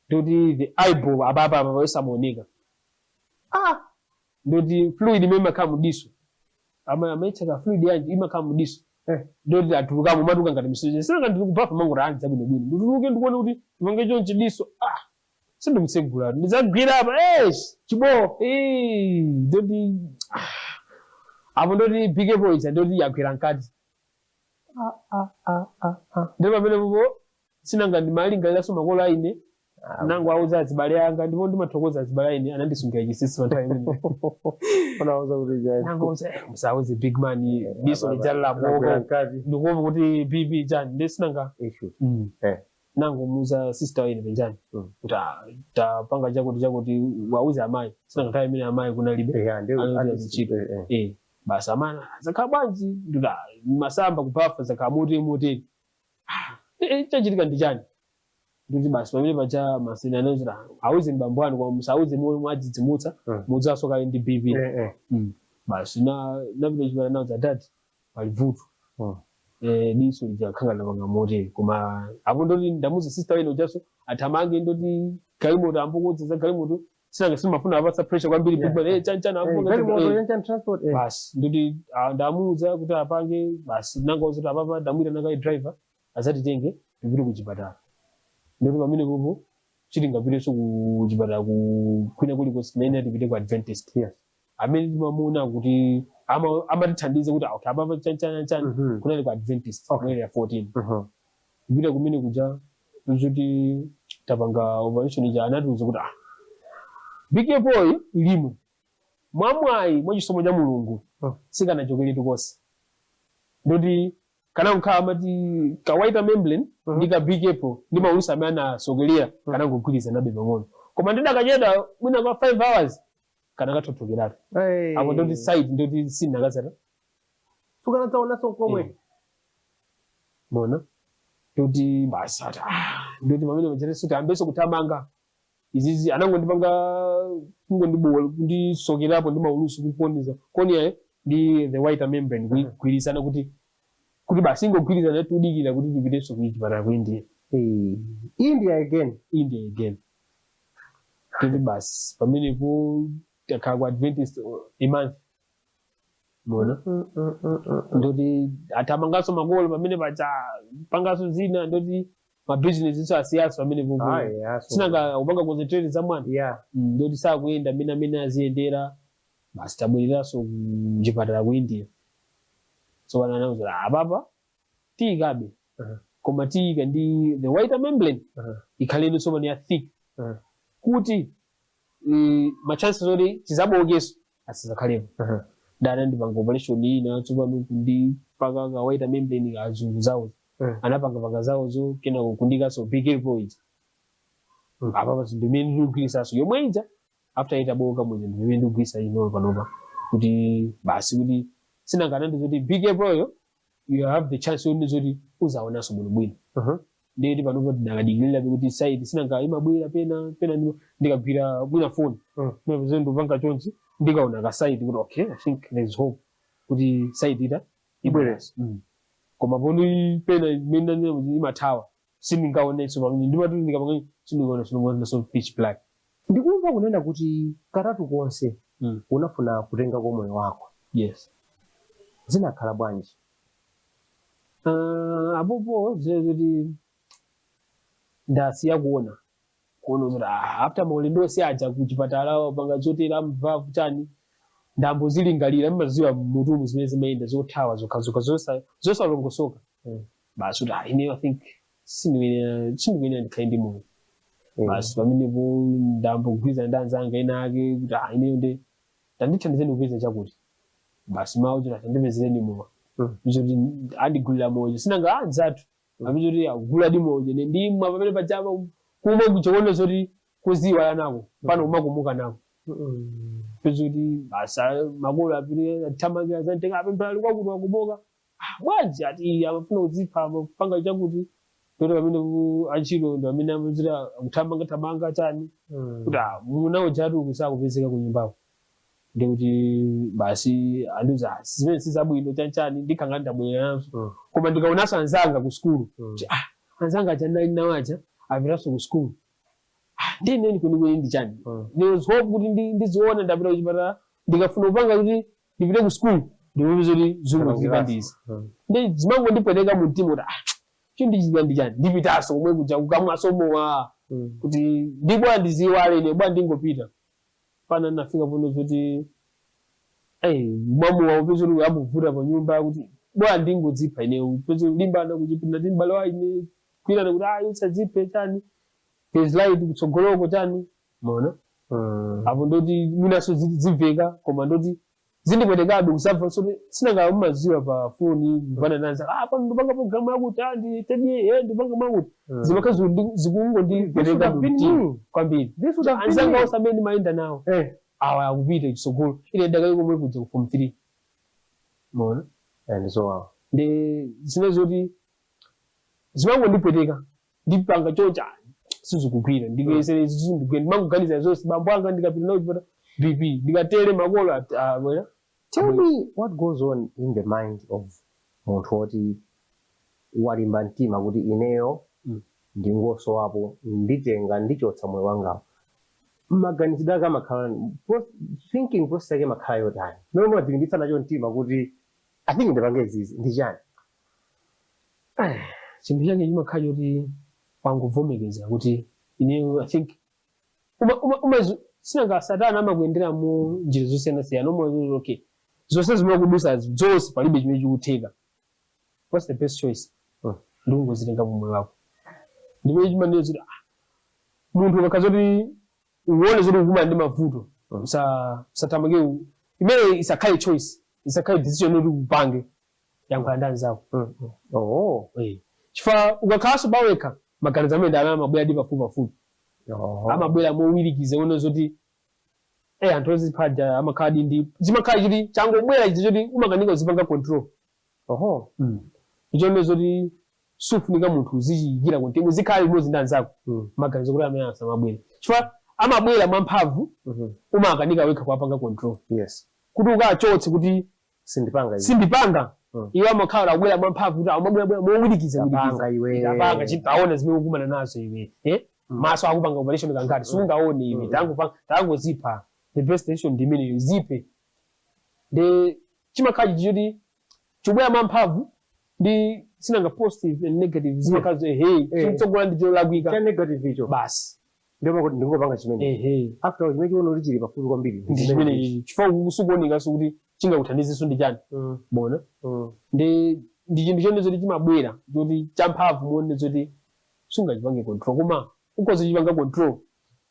ndoti the eyeball ababa wesamoneka. Ndoti fluid imema kama diso. Amaicheka fluid yanji ima kama diso. Ndoti atuluka mu matuka ngati misoje. Sina ngati kupafa mangu ranza bino bino. Nduluke ndikuona kuti mange chonchi diso. Sindu msegula. Ndizagwira apa chibo. Ndoti apo ndoti big April ija ndoti yagwira nkati. Ndipo pamene popo sina ngati malingalira so makolo aine nangu auza azibale anga ndipo ndimathokoza azibale aine anandisungira chisisi panthawi imene unauza kuti jani nangu auza musauze big man diso lijala boko ndikuomba kuti bibi jani ndesinanga issue nangu muza sister ine benjani kuti tapanga chakuti wauze amayi sina nthawi imene amayi kunalibe ndichito basi amana zakabwanji nduda masamba kupafa zakamuti chachitika ndichani nduti basi pamene pacha masina anozira auze mbambwani kwa musauze mwadzidzimutsa mudzasoka ndi bibi basi na vile chimana nauza dad palivutu diso lijakhanga napanga moti koma apo ndoti ndamuza sister wene ujaso athamange ndoti galimoto ambokudza za galimoto sinanga simafuna apatsa pressure kwambiri big chanchana galimoto transport basi ndoti ndamuza kuti apange basi nanga uzoti apapa ndamwita nanga driver azatitenge tipite kuchipatala ndoti pamene popo chitingapiteso kuchipatala kwina kulikonse kumene tipite ku Adventist amene timamuna kuti amatithandize kuti apapa chanchana kunali ku Adventist mwezi ya 14 tipite kumene kuja kuti tapanga operation ija anatiuza kuti big boy ilimo mwamwayi mwachisomo cha Mulungu sikanachokere konse ndoti kana nkhala amati kawaita membrane ndika big apple ndi maulusa amene anasogelera kana kugwiriza nabe pang'ono koma ndidakacheda mwina kwa 5 hours kana katothokeratu apo ndoti side ndoti sinakazata sukanatsaonanso komwe mona ndoti basata ndoti pamene pachateso tiyambeso kuthamanga izizi anangondipanga kungondibola kundisokerapo ndi maulusu kuponiza koni ndi the white membrane kugwirizana kuti basi ingogwirizana tudikira kuti tipiteso kuchipatala ku India again kuti basi pamenepo takhala ku Adventist a month mona ndoti athamangaso makolo pamene pacha pangaso zina ndoti mabusiness iso asiyaso pamene popo sinanga upanga concentrate za mwana ndoti sakuyenda amene aziyendera basi tabwereraso kuchipatala ku India so wananauza apapa tikabe koma tika ndi the white membrane ikhaleni so mani ya thick kuti machances oti tizabokeso asizakhalepo dana ndipanga operation ina tsopano kundi paka ka white membrane azungu zawo anapanga zawo kena kukundikaso big void apapa ndimene ndikugwirisaso yomwe ija after itaboka mwenye ndimene ndikugwirisa ino panopa kuti basi kuti sinangana zoti big apple you have the chance yoni zoti uzaonaso bwino ndeti panopa ndakadikilira kuti side sinanga imabwera pena ndikagwira bwina phone ndipeze ndupanga chonchi ndikaona ka side kuti okay I think there's hope kuti side ita ibwereso koma poni pena imene imathawa sindingaonenso pamene ndimati ndikapanga sindingaona so pitch black ndikumva kunena kuti katatu konse unafuna kutenga kwa moyo wako zinakhala bwanji apopo zoti ndasiya kuona kuti after maulendo siaja kuchipatala panga chotera mvavu chani ndambozilingalira mmaziwa mutumu zimene zimayenda zothawa zokhazoka zosalongosoka basi kuti ine I think sindikuyenera ndikhale ndi moyo basi pamenepo ndambogwirizana ndi anzanga ena ake kuti ineyo nde tandithandizeni kupeza chakuti basi mawu kuti tandipezereni moyo kuti andigulira moyo sinanga anzathu amene kuti agula di moyo ndimwa pamene pachapa kumwe kuchokono zoti kuziwala nako pano umakumuka nako kuti basa makolo apire athamangira zantenga apemphera kwakuti wakuboka bwanji ati amafuna kuzipha amapanga chakuti kuti pamene achilo ndo amene amazira kuthamanga chani kuti munawo chatu kusakupezeka ku nyumbako ndikuti basi anduza zimene sizabwino chanchani ndikanga ndabwera nazo koma ndikaonanso anzanga ku school anzanga chanali nawacha apitaso ku school ndineni kuni ndi chani hope kuti ndiziona ndapita kuchipatala ndikafuna kupanga kuti ndipite ku school ndiwuze kuti zungu zikandizi ndi zimango ndipweteka mu mtima kuti chindichita ndi chani ndipitaso komwe kuja kukamwaso mowa kuti ndibwa ndiziwale ine bwa ndingopita pana nafika pono kuti mwamu wa upezo uli abuvuta pa nyumba kuti bwa ndingodzipa ine upezo limbana kuchipinda timbale wa ine kwirana kuti usadzipe chani his light kutsogoloko chani mona apo ndoti minaso ziveka koma ndoti zindipwetekabe kusafa sote sinanga maziwa pa phone mbana nanza pano ndopanga program yakuti nditedye ndopanga makuti zimakazi zikungo ndipweteka kwambiri anzanga osamene maenda nawo awa akupita chisogolo ile ndakayi komwe kuja ku form 3 mona and so ndi zinezoti zimango ndipweteka ndipanga chocha sizikugwira ndikuyesere zizindugenda manguganiza zonse bambo anga ndikapita nawo chipata BP ndikatele makolo bwera. Tell me what goes on in the mind of munthu oti walimba mtima kuti ineyo ndingoso wapo nditenga ndichotsa moyo wanga maganizidwe ake amakhala thinking process yake makhala yotani nomwe wadzilimbitsa nacho mtima kuti I think ndipange zizi ndi chani chinthu chake chimakhala choti wanguvomekeza kuti ineyo I think sinanga satana amakuyendera mu njira zosiyana-siyana omwe okay zonse zimakudusa zonse palibe chimene chikutheka what's the best choice ndikungozitenga moyo wako ndimene chimanena kuti munthu ukakhaza kuti uwone zoti ukuma ndi mavuto usatamake imene isakhale choice isakhale decision yoti upange yankhula ndi anzako chifukwa ukakhalanso bawekha maganizo amene amabwera ndi pafupi amabwera mowirikiza one zoti anthu oziphaja amakhala ndi zimakhala chiti changobwera chiti choti umakanika uzipanga control ichone zoti sufunika munthu uzichiyikira kuti uzikhala limodzi ndi anzako maganizo kuti amene asamabwera chifukwa amabwera mwamphamvu umakanika wekha kuwapanga control kuti ukachotse kuti sindipanga iwe amakhala akubwera mwamphamvu kuti amabwera mowirikiza apanga chitaona zimene ukumana nazo iwe maso akupanga operation kangati sungaone iwe tangozipha the best decision ndimene zipe de chimakhala chiti chobwera mwamphamvu ndi sinanga positive and negative zimakhala chimtsogola ndi cholakwika cha negative icho basi ndio ndingopanga chimene after all chimene chiona chili pafupi kwambiri ndi chimene chifukwa usukuoneka kuti chingakuthandizenso ndi chani bona ndi chinthu chene zoti chimabwera kuti champhamvu muone zoti sungachipange control koma ukoze chipanga control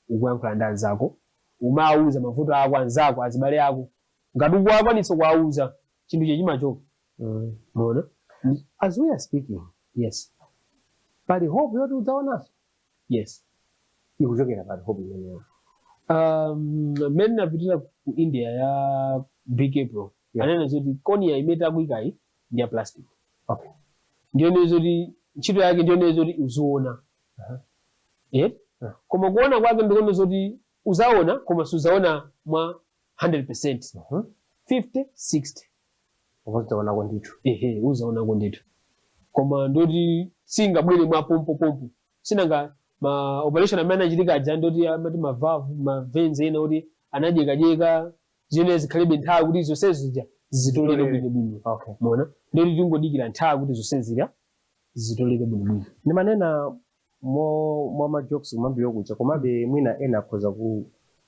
ukuyankhula ndi anzako umawuza mavuto ako anzako azibale ako ngati ukuwakwanitsa kuwawuza chinthu chimachoka mona as we are speaking pali hope yoti udzaonaso ikuchokera pali hope imeneyo mmene napitira ku India ya Big April anena zoti konia imene akuyikayi ndi ya plastic ndiyone zoti ntchito yake ndiyone zoti uziona koma kuona kwake ndikuona zoti uzaona koma suzaona mwa 100% 50-60 uzaonako ndithu uzaonako ndithu koma ndoti singabwere mwa pompo sinanga ma operation amene achitika aja ndoti amati mavavu mavenze ena kuti anadyekajeka zimene zikhalibe nthawi kuti zonse zija zitolere bwinobwino mona ndoti tingodikira nthawi kuti zonse zija zitolere bwinobwino ndimanena mwa majokes kumambiro kucha komabe mwina ena akhoza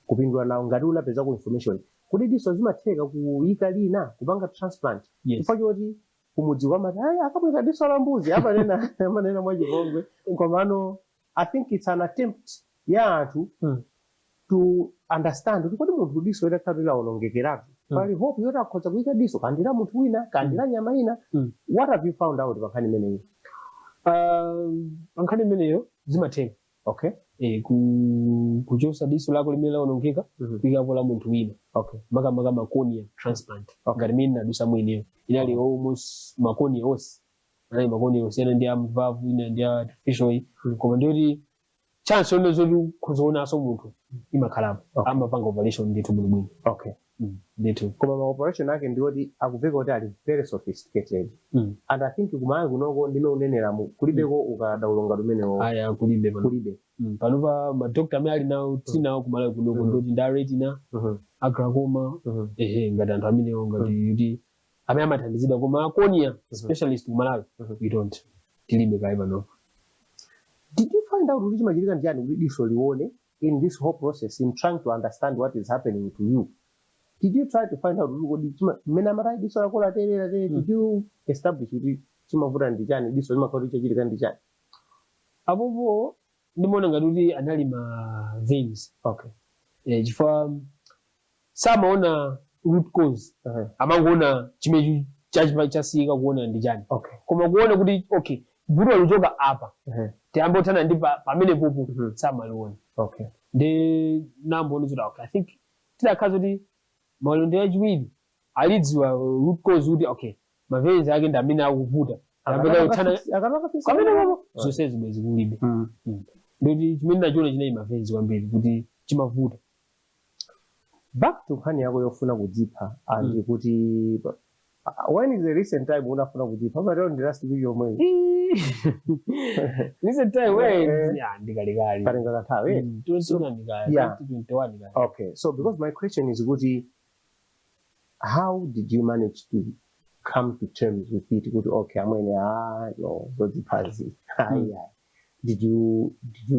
kupindula nawo ngati unapeza ku information kuti diso zimatheka kuyika lina kupanga transplant chifukwa choti kumudzi kwamati akabwera diso la mbuzi amanena mwachipongwe komano I think it's an attempt ya anthu to understand kuti kodi munthu diso itakhalira onongekeratu pali hope yoti akhoza kuyika diso kandira munthu wina kandira nyama ina what have you found out pankhani imeneyo pankhani imeneyo zimatheka kuchosa diso lako limene laonongeka kuyikapo la munthu wina makamaka makonia transplant ngati mene nadusa mweneyo inali almost makonia onse anali makonia onse ena ndi amvavu ina ndi artificial koma ndiyoti chance yone zoti kuzoonanso munthu imakhalapo amapanga operation ndithu bwinobwino Ndithu. Koma ma operation ake ndioti akuveka kuti ali very sophisticated. And I think kumaya kunoko ndino unenera mu kulibeko ukadaulonga lumenewo. Aya kulibe pano. Kulibe. Panopa madokta amene ali nawo tinawo kumala kunoko ndoti ndaretina agracoma ngati anthu amenewo ngati kuti amene amathandizidwa koma cornea specialist kumalawi we don't tilibe kai pano. Did you find out kuti chimachitika njani kuti diso lione in this whole process in trying to understand what is happening to you? Did you try to find out kuti mena mara diso lakola terera did you establish kuti chimavuta ndi chani diso limakhala chichitika ndi chani? Apopo ndimona ngati kuti anali ma veins. Okay. Chifukwa samaona root cause. Amangoona chimene chasiyika kuona ndi chani. Okay. Koma kuona kuti okay vuto lichoka apa. Tiyambo tana ndi pamene popo samaliona. Okay. Ndi nambo nizoda okay. I think tidakhaza kuti malonda achiwiri alidziwa root cause kuti okay ma veins ake ndi amene akuvuta. Akapeka utana kamene popo zonse zibwezi kulibe. Ndoti chimene nachiona chinayi ma veins kwambiri kuti chimavuta. Back to nkhani yako yofuna kudzipha andi kuti when is the recent time unafuna kudzipha? Pamene ndi last week yomwe. Recent time when ndikalikali. Parenga kathawe. 2021. Okay, so because my question is kuti how did you manage to come to terms with it? Kuti okay amwene no zodziphazi. Did you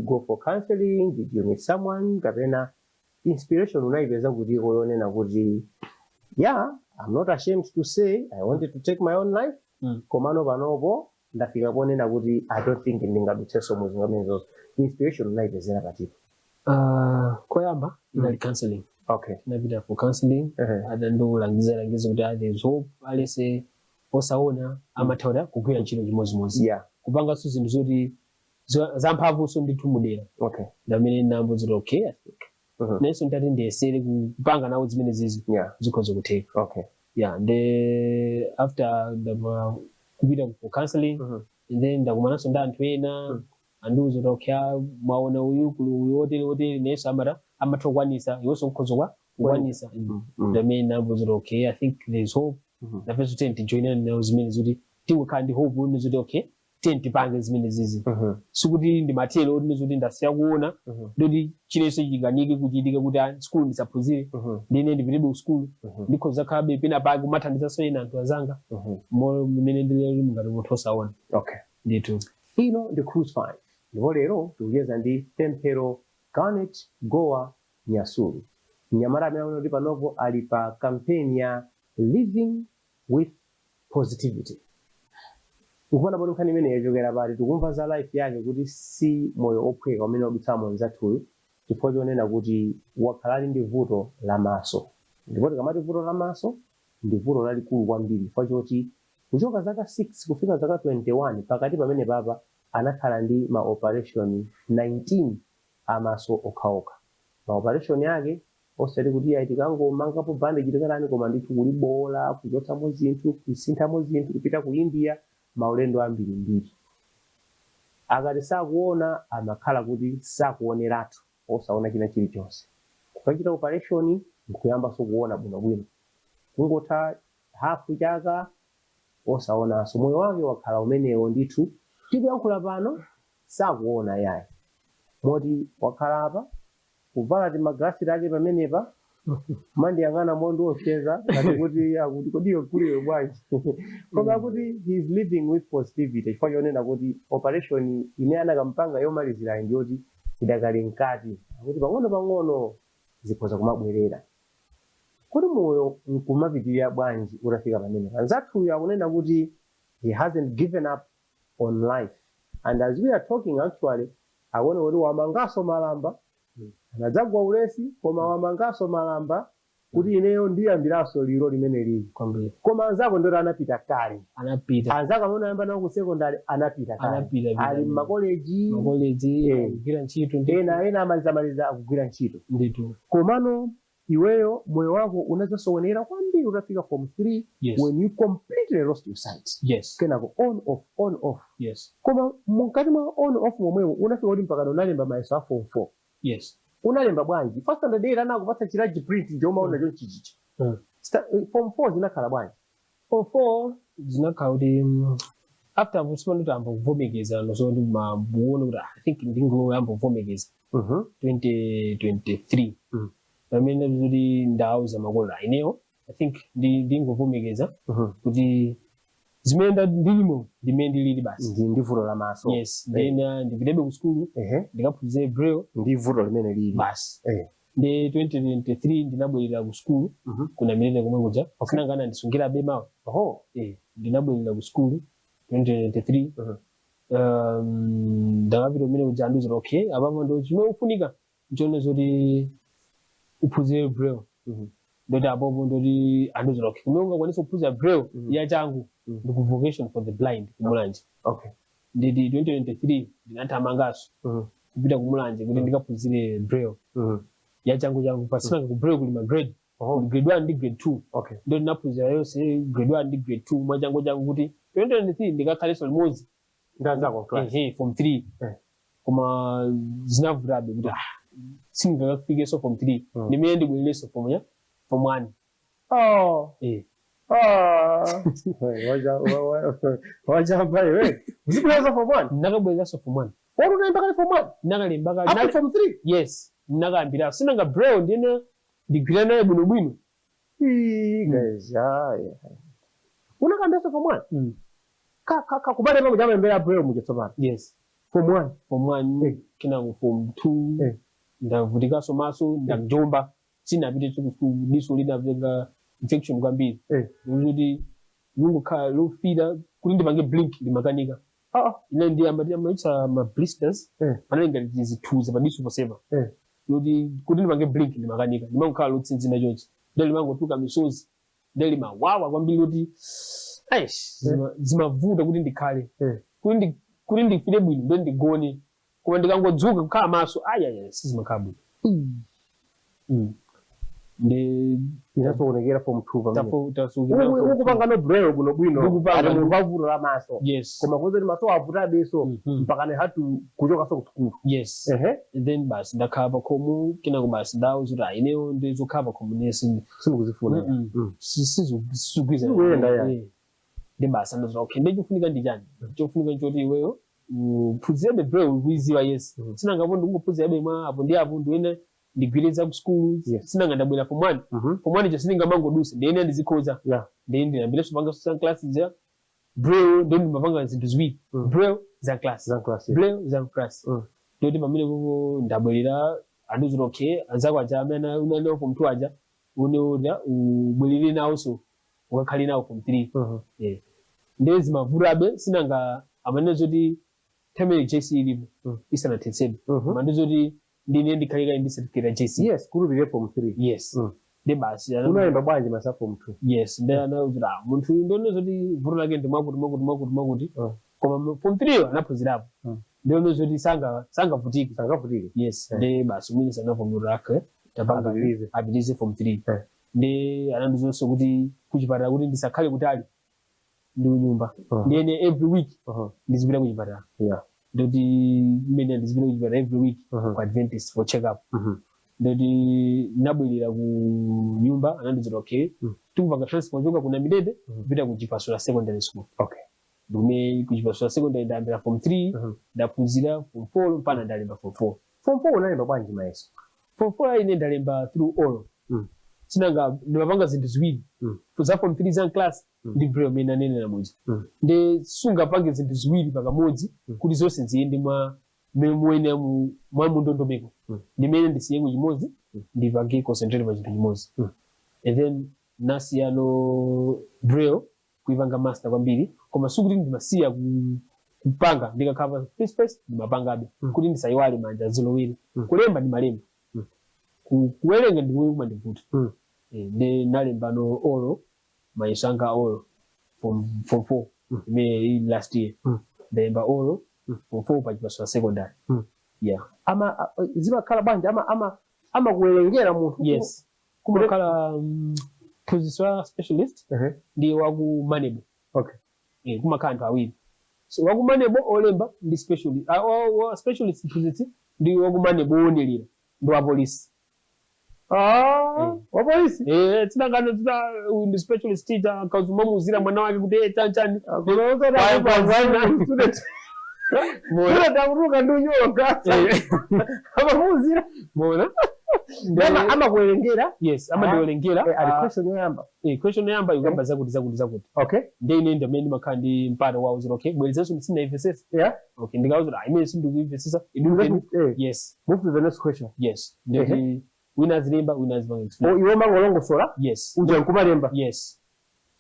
go for counseling? Did you meet someone? Kapena inspiration unaipeza kuti koyonena kuti yeah, I'm not ashamed to say I wanted to take my own life. Komano panopo ndafika ponena kuti I don't think ndingadutseso mu zingamenezo. Inspiration unaipezera patipo. Koyamba inali counseling. Okay. Nabida for counseling. Adando langiza kuti there's hope alese osaona amathauda kugwira ntchito chimozimozi. Yeah. Kupanga so zinthu zoti zamphamvu so nditumudera. Okay. Ndamene nambo zoti okay I think. Neso ndati ndiyesere kupanga nawo zimene zizi zikhoza kutheka. Okay. Yeah, and after kupita for counseling and then ndakumanaso ndi anthu ena andiuza kuti okay mwaona uyu kuli hotel neso amatokwanisa iwonso nkhoza kukwanisa. Ndamene nambo zoti okay I think there's hope. Nafeso tenti joinana nawo zimene zoti tingokhala ndi hope une zoti okay tenti pange zimene zizi. Sikuti ndi matelo oti zoti ndasiya kuona ndoti chineso chiganike kuchitika kuti school ndisaphunzire ndine ndipitebe ku school ndikhoza khabe pena pake kumathandiza so ena anthu azanga mmene ndilero ngati munthu osaona. Okay. Ndithu. Ino ndi Cruise 5 ndipo lero tikuyeza ndi Pemphero Garnet Gowa Nyasulu. Mnyamata amene akuti panopo ali pa campaign ya living with positivity. Ukufana bodi nkhani imene yachokera pati tikumva za life yake kuti si moyo ophweka umene wadutsa mwanzathuyo chifukwa chonena kuti wakhala ndi vuto lamaso. Ndipo tikamati vuto lamaso ndi vuto lalikulu kwambiri chifukwa choti kuchoka zaka 6 kufika zaka 21 pakati pamene papa anakhala ndi ma operation 19 amaso okhaokha. Ma operation yake osati kuti ya tikangomangapo bandage tikalani koma ndithu kulibola kuchotsamo zinthu kusinthamo zinthu kupita ku India maulendo ambiri. Akati sakuona amakhala kuti sakuoneratu osaona china chilichonse. Kupachita operation nkuyamba sokuona bwinobwino. Kungotha hafu chaka osaonanso moyo wake wakhala umenewo ndithu tikuyankhula pano sakuona yayi. Moti wakhala apa kuvala timagrasi ake pamenepa mandiyang'ana mondo ocheza ngati kuti akuti kodiyo kuliwe bwanji. Koma kuti he is living with positivity chifukwa chonena kuti operation ine anakampanga yomalizira ndiyoti idakali mkati kuti pang'ono zikhoza kumabwerera. Kuti moyo nkumapitirira bwanji utafika pamenepa. Nzathuyo akunena kuti he hasn't given up on life, and as we are talking actually akuona kuti wamangaso malamba anadzagwa ulesi koma wamangaso malamba kuti ineyo ndiyambiraso liro limene lili. Koma anzako ndoti anapita kale. Anzako amene ayamba nawo ku secondary anapita kale. Ali m'makoleji kugwira ntchito ena amalizamaliza akugwira ntchito. Komano iweyo moyo wako unazasoonera kwambiri utafika form 3 when you completely lost your sight. Kenako on off. Koma mukati mwa on off momwewo unafika kuti mpaka unalemba mayeso a form 4. Unalemba bwanji? First standard day anakupatsa chiraji print ndio umaona chonchi chichi. Form 4 zinakhala bwanji? Form 4 zinakhala kuti after musipano kuti ambovomekeza nosoti mabuone kuti I think ndingoyamba kuvomekeza 2023 pamene kuti ndauza makolo ineyo I think ndingovomekeza kuti zimene ndilimo ndimene ndilili basi ndi vuto la maso. Yes, then ndipitebe ku school ndikaphunzire braille ndi vuto limene lili basi. Ndi 2023 ndinabwerera ku school kuna milene komwe kuja sinangana ndisungira bema. Ndinabwerera ku school 2023 ndakapita kumene kuja anduzira okay apapo ndo chimene ufunika nchone zoti uphunzire braille ndoti apopo ndoti anduzira okay kumene ungakwanisa kuphunzira braille ya changu ndi ku vocation for the blind kumulanje. Ndi 2023 ndinathamangaso kupita kumulanje kuti ndikaphunzire braille ya changu pasina ku braille kuli ma grade grade 1 ndi grade 2 ndo ndinaphunzira yonse grade 1 ndi grade 2 mwachangu kuti 2023 ndikakhaleso limodzi ndazako class form 3 koma zinavutabe kuti singakafikeso form 3 ndimene ndibwerereso form 1. Wajamba iwe. Zikulaza form 1? Nakabwerereso form 1. Wari unaimba kale form 1? Nakalemba kale. After form 3? Yes. Nakambira. Sinanga braille ndine degree nayo bwinobwino. Guys, unakambira form 1? Kubale mama jama mbele braille mujesomana. Yes. Form 1? Form 1 kina form 2. Ndavutika somaso ndajomba. Sinapite ku diso linavenga infection kwambiri. Kuti ngokhala lofida kuti ndipange blink ndimakanika. Ine ndi amaitsa ma blisters. Panenge ndizithuza padiso posema. Kuti ndipange blink ndimakanika. Ndimangokhala lotsinzina chonchi. Ndeli mangotuka misozi. Ndeli mawawa kwambiri kuti zimavuta kuti ndikhale. Kuti ndifire bwino ndo ndigone. Koma ndikangodzuka kukhala maso sizimakhala bwino. Inasoonekera form 2 ukupanga no braille bwino ari muvavuto la maso. Koma kuze maso avuta beso mpaka ne hatu kuchoka so ku school. Yes. Then basi ndakhala khomo kinako basi ndawo zoti ineyo ndizokhala khomo nesi sinukuzifuna. Sizugwiza. Ndi basi ndazo okay ndichofunika ndichani. Chofunika nchoti iweyo uphunzire braille uyiziwa yes. Sinangabo ndingophunzira bema apo ndi apo ndiwene ndigwiriza ku school sinanga ndabwera form 1 form 1 singa mangodusa ndine ndizikhoza ndine ndinambira supanga social classes ya braille ndo ndimapanga zinthu ziwiri braille za class braille za class ndoti pamene kuko ndabwerera anduzira okay anzako aja amene unene form 2 aja uneoda ubwerere nawo so ukakhali nawo form 3 ndezi mavurabe sinanga amene zoti temere JC ilipo isana tetsebe mandizoti ndine ndikhalika ndi certificate JC. Yes, kulubire form 3. Yes. Ndi basi unaimba bwanji masa form 2. Yes, ndana uzira munthu ndone zoti vuto lake ndimakuti koma form 3 anaphunzirapo. Ndone zoti sangavutike. Yes, ndi basi mwini sana form lake tabanga abilize form 3. Ndi anandizonso kuti kuchipatala kuti ndisakhale kutali ndi nyumba. Ndine every week ndizipita kuchipatala. Ndoti mene ndizipita kuchipatala every week kwa Adventist for check up. Ndoti nabwelera ku nyumba anandizira okay tukupanga transport kuchoka kuna Midede kupita ku Chipasula Secondary School. Ndume ku Chipasula Secondary ndayambira form 3 ndaphunzira form 4 mpaka ndalemba form 4. Form 4 unalemba bwanji mayeso? Form 4 ine ndalemba through oral. Sinanga ndimapanga zinthu ziwiri. Za form 3 za class ndi braille mena nene na moja. Ndi sunga pange zinthu ziwiri pakamodzi kuti zonse ziyende mwene mwa mundondomeko. Ndimene ndisiye ku chimodzi ndipange concentrate pa chinthu chimodzi. And then nasiyano braille kuipanga master kwambiri koma sukuti ndimasiya kupanga ndikakhala space ndimapangabe kuti ndisayiwale manja zilowere. Kulemba ndimalemba. Kuwerenga ndikumva ndivuta. Ndi nalemba no oral maisanga oral from 4 me last year. Ndalemba oral from 4 pa Chipasula Secondary. Ama zimakhala bwanji ama kuwerengera munthu. Yes. Kumakhala position specialist ndi waku manable. Kumakhala anthu awiri. So waku manable olemba ndi specialist. Specialist position ndi waku manable onelera ndi wa police. Wa polisi? Tinangano ndi specialist teacher kazumamuzira mwana wake kuti chanchani. Kunoza na kubangwana student. Mwana takuruka ndunyoka. Amamuzira. Mona. Ndema amakuelengera? Yes, amakuelengera. Ali question yoyamba. Question yoyamba yugamba zakuti. Okay. Ndine ndamene makhandi mpano wawo zero okay. Bwelezeso msina ifesesa. Yeah. Okay, ndikauza imene sindu ifesesa. Yes. Move to the next question. Yes. Ndeti winners lemba winners bang explain. Iwo mangolongo sola? Yes. Uje nkumalemba? Yes.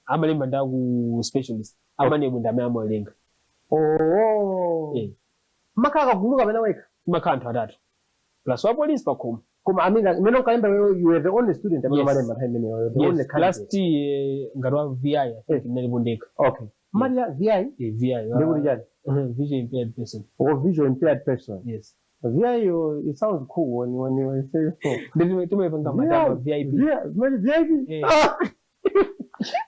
Amalemba ndaku specialist. Amanembo ndame amalenga. Makaka kuluka bena weka? Makanthu atatu. Plus wa police pakoma. Kuma amina meno kaimba you were the only student amene malemba time mene the only candidate. Last ngarwa VI I think nalibondeka. Okay. Maria VI? VI. Ndikuli jani? Visual impaired person. Visual impaired person. Yes. VI it sounds cool when you say so. Tumepanga madama VIP. VIP.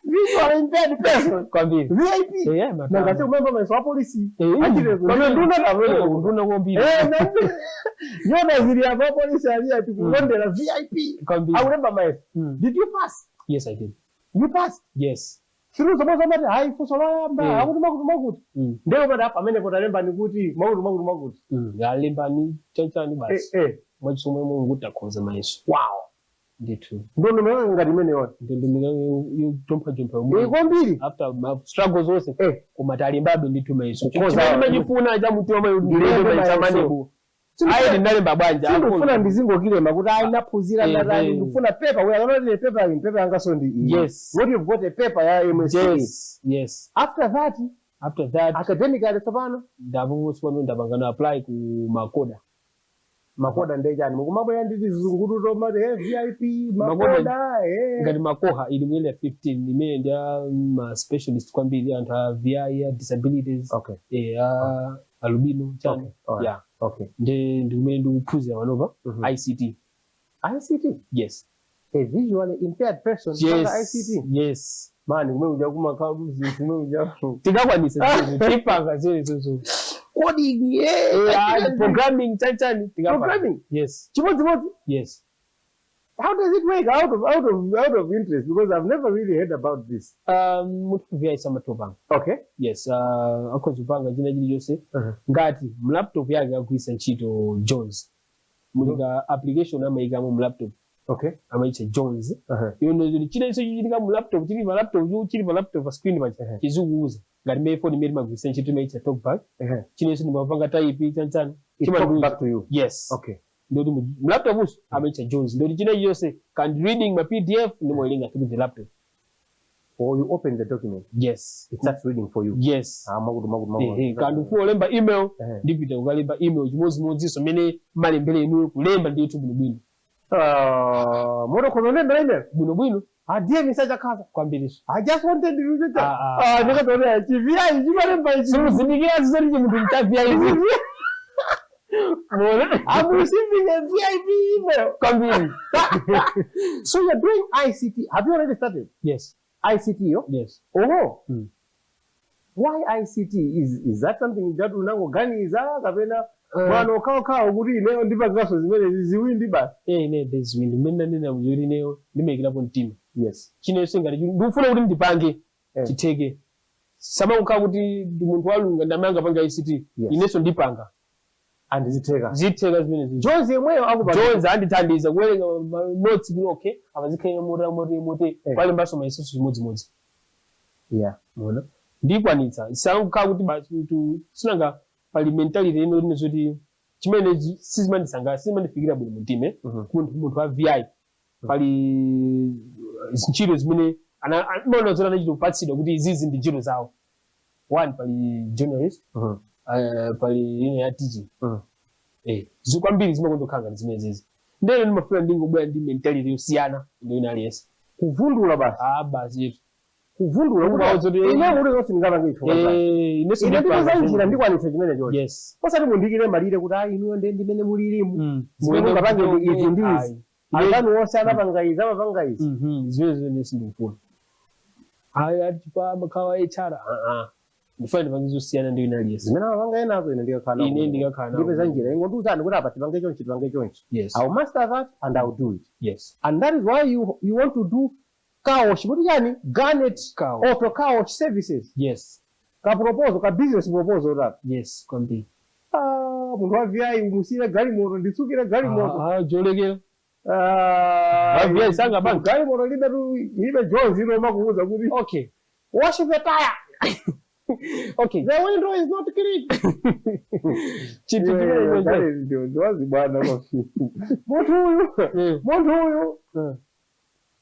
Visual impaired person. Kwambie. VIP. Na ngase umemba mwa polisi. Ajire nduna na wewe nduna ngombili. Yona zili ya polisi alia tukundela VIP. Kwambie. I remember my. Did you pass? Yes I did. You passed? Yes. Suru sababu mate hai fusola mba akuti ndeo bada hapa amene potalemba nikuti makuti yalemba ni chanchani basi mwachomwe Mungu takonza maiso wow nditu ndono mwe ngati mene yona ndimina you jumpa kwambiri after struggles zose kumatalembabe nditu maiso chimene majifuna cha mutima mwe ndilebe chamanebo ayi ndinalemba bwanja akufuna ndizingokilema kuti ayi naphunzira ndalani ndikufuna paper we are not paper anga so ndi yes what you've got a paper ya MSc yes after that academically sapano ndabuswa ndabangana apply ku makoda ndejani mukumabwera nditi zunguluto mate VIP makoda ngati makoha ili mwele 15 imene ndia ma specialist kwambiri anthu VI disabilities albino chani yeah okay ndimene ndikuphunzira vanova ICT yes a visually impaired person ICT yes mani kumekuja kumakhalu kumekuja tikakwanisa tipanga zile coding programming chanchani programming yes chimodzi yes how does it work out of interest because I've never really heard about this mutu VI samatopanga okay yes akozupanga jina jili yose ngati mlaptop yake akuisa ntchito Jones mulika application amaika mu laptop okay amaicha Jones yono china iso chitika mu laptop chili pa laptop screen bacha chizukuuza ngati me phone imene magwisa ntchito imaicha talkback china iso ndimapanga type chanchani chima back to you yes okay ndoti mu laptop uso amaicha Jones ndoti china yose can reading my PDF ndimoilinga through the laptop or you open the document yes it starts reading for you yes makudu kandi kulemba email ndipita ukalemba email chimodzi so mene malembele inu kulemba ndi YouTube bwino moto konolemba email bwino adiye misaja kaza kwambiriso I just wanted to use it ndikatorea VI chimalemba so zindikira zizori chimuntu mtavia I'm receiving a VIP email kwambiri so you're doing ICT have you already started yes ICT yo? Yes. Why ICT? Is that something that unangoganiza kapena mwana okaoka kuti leo ndipa ngaso zimene ziwindi basi there's wind mena nena muzuri leo ndimekira po mtima yes chine sengati ndifuna kuti ndipange chiteke sama ukha kuti munthu walunga ndamanga panga ICT ineso ndipanga and zitheka zimene Jones yemweyo akubanga Jones andithandiza kuwerenga notes bwino okay abazikhaye mote pale mbaso maisoso zimodzimodzi mona ndikwanitsa sankha kuti basi mtu sinanga pali mentality ino zoti chimene sizimandifikira bwino mutime munthu wa VI pali ntchito zimene anaona zoti anachitopatsidwa kuti izizi ndi ntchito zawo one pali journalist pali ine ya teaching zikwambiri zimakondokhala zimene zizi ndene ndimafuna ndingobwera ndi mentality yosiyana ndio inaliyesa kuvundula basi basi yetu kuvundula kuti ine uri yose ngabanga icho ineso ndipanga ndikwanitsa chimene chocho yes posati mundikire malire kuti ayi inu ndimene mulirimu zimene ngapange izi ndizi abantu wose anapangaiza amapangaiza zimene ndisindikufuna ayi atipa makhawa HR ndifana pangizo siyana ndi wina aliyense zimene amapanga enazo ine ndikakhala ine ndikakhala ndipeza njira ingondiwuzani kuti apa tipange chonchi yes I'll master that and I'll do it yes and that is why you want to do car wash kuti chani garnet auto car wash services yes ka proposal ka business proposal that yes kwambiri munthu wa VI umusire galimoto nditsukire galimoto jolekera VI sanga bang galimoto libe Jones ino makuuza kuti okay wash the tire okay the window is not clean chitu ndio wazibana kofi muntu huyu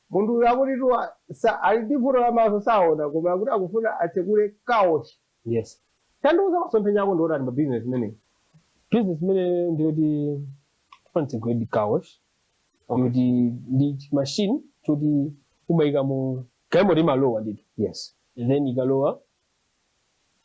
muntu akutitua alidivura maso saona koma akuti akufuna atekule kaoshi yes tanduza masomphenya ako ndora ndi business mene ndiyoti fancy good kaoshi ndiyoti ndi machine kuti umayika mu galimoto imalowa ndito yes and then ikalowa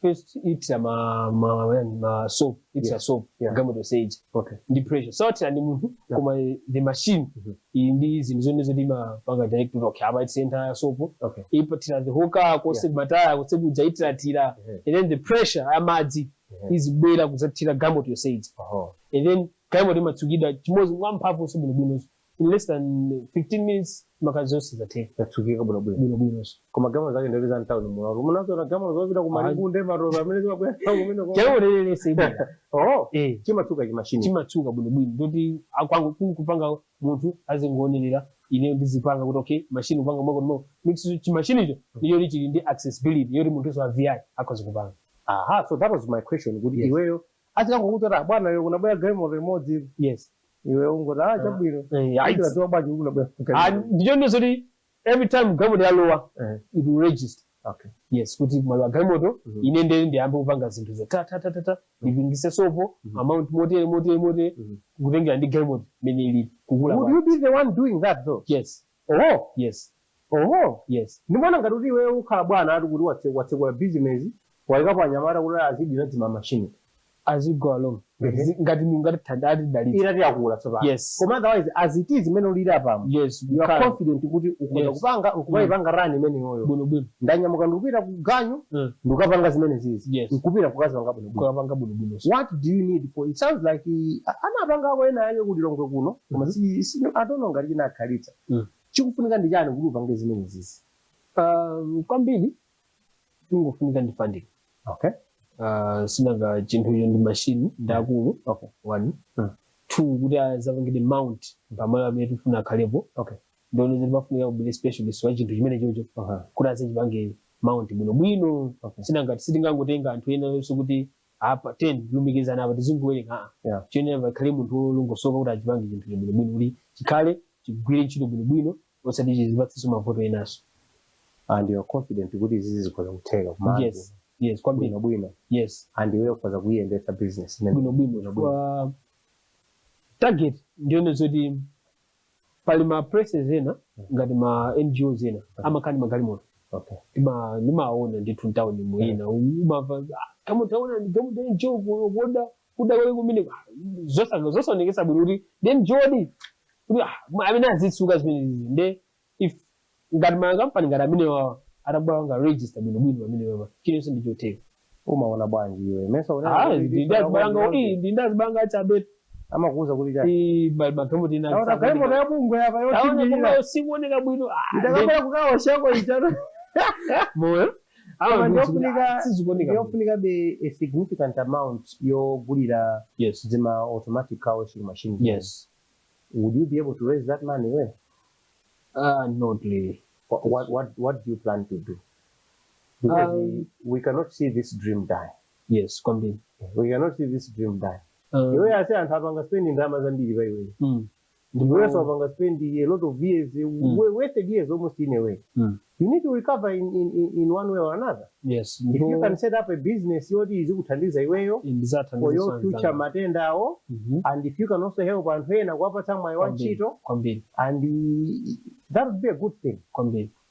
first it's ma soap it's a soap galimoto sage okay ndi pressure so tira ndi munthu koma the machine ndi zinthu zonse zoti mapanga direct okay aba center soap okay ipatira the hoka ko sebataya ko sebujaitira and then the pressure amadzi izibwera kuzatira galimoto sage and then galimoto imatsukidwa chimozi mwamphamvu sobwino in less than 15 minutes makazose zathe yatsukika bwino koma galimoto zake ndezi za town muno munazo galimoto zopita ku Malikunde maroba amene zimabwera kumene ko galimoto lele sebwera chimatsuka chimatsuka bwino ndoti akwangu kupanga munthu azingoonelera ine ndizipanga kuti okay machine upanga mwako mix machine icho niyo lichili ndi accessibility yoti munthu wa VI akhoza kupanga so that was my question kuti iweyo azikangokutora bwana lero kunabwera galimoto imodzi yes iwe ungota chabwino aizira bwaji kunabwera ndicho ndizoti every time galimoto yalowa it will register okay yes kuti malo galimoto ine ndiyambe kupanga zinthu za ta ndipingise sopo amount mote kutengera ndi galimoto mene ili kukula would you be the one doing that though yes yes yes ndimona ngati kuti iwe ukhala bwana ati kuti watsekula business waikapo anyamata kuti azidira dzima machine as you go along ngati thandati dali irati yakula tsopano yes koma otherwise as it is imene ulira pamo yes you are confident kuti ukhoza kupanga ukumayipanga rani imene iyoyo bwino ndanyamuka ndikupita ku ganyu ndikapanga zimene zizi ndikupita kukazi panga bwino what do you need for it sounds like anapanga ako ena yake kuti longwe kuno koma I don't know ngati chinakhalitsa chikufunika ndi chani kuti upange zimene zizi kwambiri kungofunika ndi funding okay sinanga chinthu icho ndi machine ndakulu okay 1 2 kuti azapangire mount pamalo amene tifuna akhalepo okay ndone zoti pafunika kubile specialist wa chinthu chimene chocho kuti azichipange mount bwino sinanga sitingangotenga anthu ena yonse kuti apa 10 lumikizana apa tizingowerenga chene vakhale munthu olongosoka kuti achipange chinthu bwino kuti chikhale chigwire ntchito bwino osati chizipatsenso mavuto enaso and you are confident kuti izizi zikhoza kutheka yes kwambiri bwino yes and iwe ukhoza kuyendetsa business bwino target ndione zoti pali ma presses ena ngati ma NGOs ena amakhani magalimoto okay ndimaona ndithu town mwina umava kama utaona ndigamuda NGO kuda kwale kumene zosaonekesa bwino kuti then jodi kuti amene azitsuka zimene nde if ngati ma company ngati amene arabwa nga register bwino amene baba chinenso ndichoteka umaona bwanji iwe mesa una ndindazibanga chabet amakuuza kuti chani magambo tina galimoto ya bungwe apa yotimira simuoneka bwino ndakabala kukawa shako ichano moyo yofunika be a significant amount yogulira zima automatic car washing machines. Yes. Would you be able to raise that money? Where? Not really. What do you plan to do? Because we cannot see this dream die. Yes, complete. We cannot see this dream die. The way I say, I'm having spending Ramazan by way. The rest of us spend a lot of years, wasted years almost in a way. You need to recover in one way or another. Yes. If you can set up a business, for your future matenda, and if you can also help and when and that would be a good thing.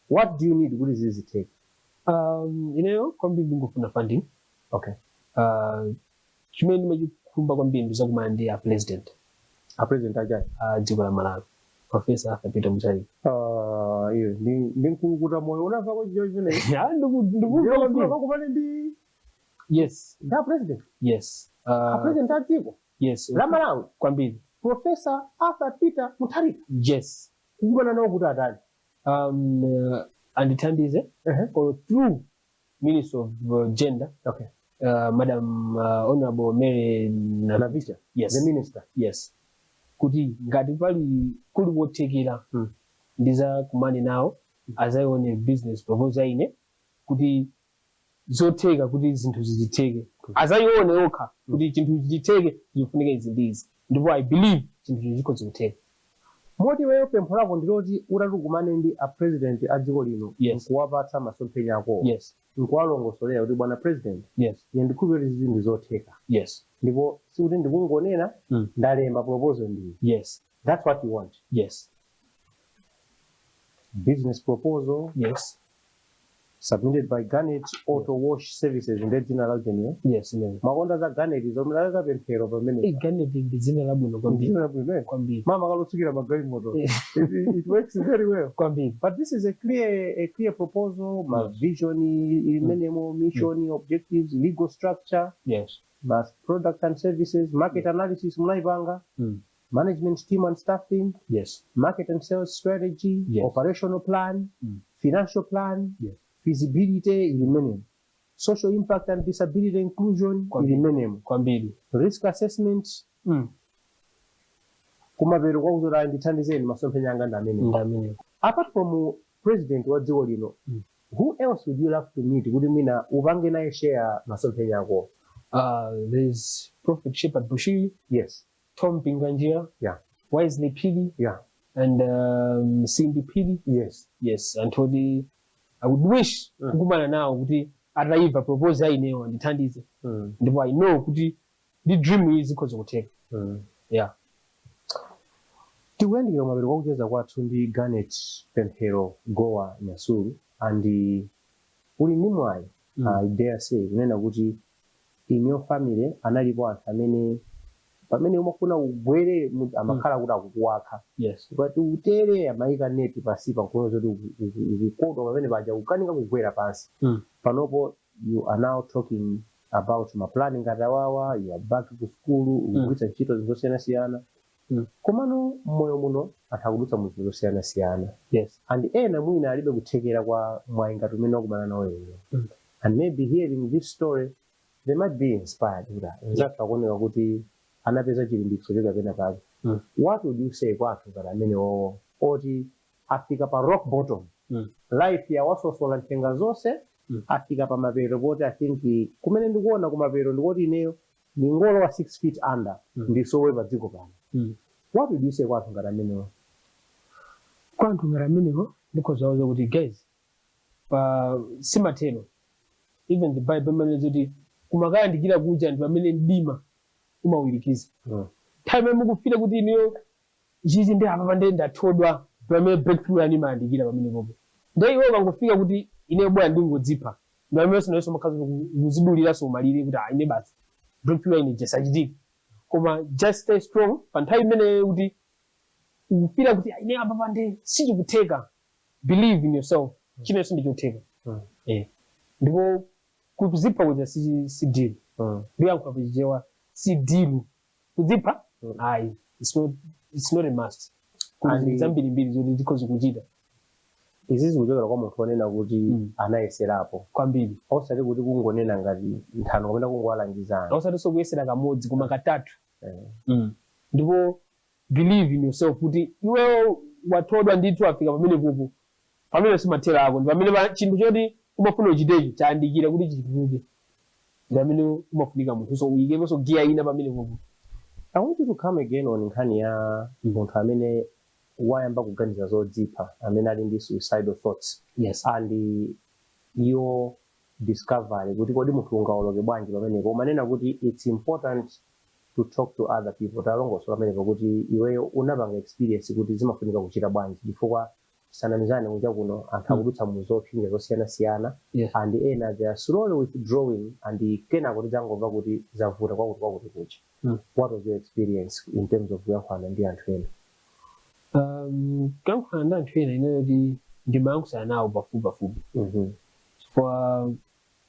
What do you need? What does it take? Funding. Okay. President. A president ajai. Dziko la Malawi. Professor Peter Muchari. Iyo ndikukuta moyo unafa kwa jicho chine. Ya ndugu kupane ndi Yes. Da president. Yes. President adziko. Yes. La Malawi. Kwambiri. Professor Arthur Peter Mutharika. Yes. Kumana nawo kuti atali. Andithandize or through Minister of Gender. Okay. Madam Honorable Mary Navicha. Yes. The minister. Yes. Kuti ngati pali kuli wothekera ndiza kumane nawo azayione business proposal ine kuti zotheka kuti zinthu zizitheke azayione okha kuti chinthu chitheke zifunike izi ndizi ndipo I believe chinthu chikhoza kutheka. Moti wewe pempho lako ndiloti utatukumane ndi a president a dziko lino nkuwapatsa masomphenya ako. Yes. Nkuwalongosolera kuti bwana president. Yes. Ine ndikhulupirira izi ndi zotheka. Yes. Ndipo sikuti ndikungonena ndalemba proposal ndiyi. Yes. That's what you want. Yes. Business proposal. Yes. Submitted by Garnet Auto Wash Services in dzina la Ujeniyo. Yes. Makonda za Garnet zomulaka Pemphero pamene. Garnet ndi dzina labwino kwambiri. Mama kalotsukira magalimoto. It works very well. Kwambiri. But this is a clear proposal, my vision, mission, objectives, legal structure. Yes. Mass product and services, market analysis, management team and staffing. Yes. Market and sales strategy. Yes. Operational plan. Financial plan. Yes. Feasibility, social impact and disability inclusion, risk assessment. Kumavero kwa uzora ndithandizeni masomphenya anga ndamene. Apart from president wa dziko lino, who else would you love to meet? Kuti mina upange naye share masomphenya ako. There's Prophet Shepherd Bushiri. Yes. Tom Pinganjia. Yeah. Wisely Pili. Yeah. And Cindy Pili. Yes. Yes. And Todi, I would wish kukumana nawo kuti ataiva proposal ineyo ndithandize. Ndipo I know kuti the dream is ikhoza kutheka. Yeah. Tiwendikira mabero kwakucheza kwathu ndi Garnet Pemphero Gowa Nyasulu and uli ndi mwayi I dare say kunena kuti in your family analipo anthu amene pamene umafuna ugwere amakhala kuti akukuwakha. Yes. But utere amayika neti pasipa nkuona zoti ukukodwa pamene paja kukanika kugwera pansi. Panopo you are now talking about planning katawawa, you are back to school, ukugwiritsa ntchito zosiyanasiyana. Komano moyo muno atakudutsa mu zinthu zosiyanasiyana. Yes. And ena mwina alibe kuthekera kwa mwayi ngati umene wakumana nawo lero. And maybe hearing this story they might be inspired with that. Nzathu akuoneka kuti anapeza chilimbikitso chokapena pake. What would you say kwathu ngati amene oti afika pa rock bottom? Life yawasosola nthenga zonse afika pa mapeto poti I think kumene ndikuona kumapeto ndikuti ineyo ni ngolo wa 6 feet under ndisowe pa dziko pano. What would you say kwathu ngati amenewo? Kwanthu ngati amenewo ndikhoza kuti guys pa simatero even the Bible manena kuti kumakayandikira kuja ndi pamene mdima umawirikiza. Time mukufira kuti iniyo chichi ndi apa pande ndathodwa pamene breakthrough yani mayandikira pamene popo. Ndiye iwo kangofika kuti ine bwana ndingodzipha. Pamene sinayso makhazi kuzidulira so malire kuti ine basi breakthrough ine Zikachitika. Koma just stay strong pa nthawi imene kuti ukufira kuti ine apa pande sichikutheka. Believe in yourself. Chinenso ndichotheka. Ndipo kuzipha kuja si deal. Ndiye ankhapijewa si deal. Kuzipha? Ayi. It's not a must. Kuzi zambirimbiri zoti ndikhoza kuchita. Izi zikuchokera kwa munthu onena kuti anayeserapo. Kwambiri. Osati kuti kungonena ngati nthano kapena kungowalangizana. Osati sokuyesera kamodzi koma katatu. Ndipo believe in yourself kuti iwe wathodwa ndithu afika pamene popo. Pamene simathera ako. Pamene chinthu choti umafuna uchitechi chayandikira kuti chituke. Ndamene umafunika munthu so uyikepo so gear ina pamene popo. I want you to come again on nkhani ya munthu amene wayamba kuganiza zodzipha amene ali ndi suicidal thoughts. Yes. And your discovery kuti kodi munthu ungawoloke bwanji pamenepo umanena kuti it's important to talk to other people. Talongoso pamenepo kuti iweyo unapanga experience kuti zimafunika kuchita bwanji chifukwa sanamizane kunja kuno anthu akudutsa mu zophinja zosiyanasiyana. And ena they are slowly withdrawing and kena kuti dzangomva kuti zavuta kwakuti kucha. What was your experience in terms of kuyankhulana ndi anthu ena? Kuyankhulana ndi anthu ena inoti ndimayankhulana nawo pafupi. For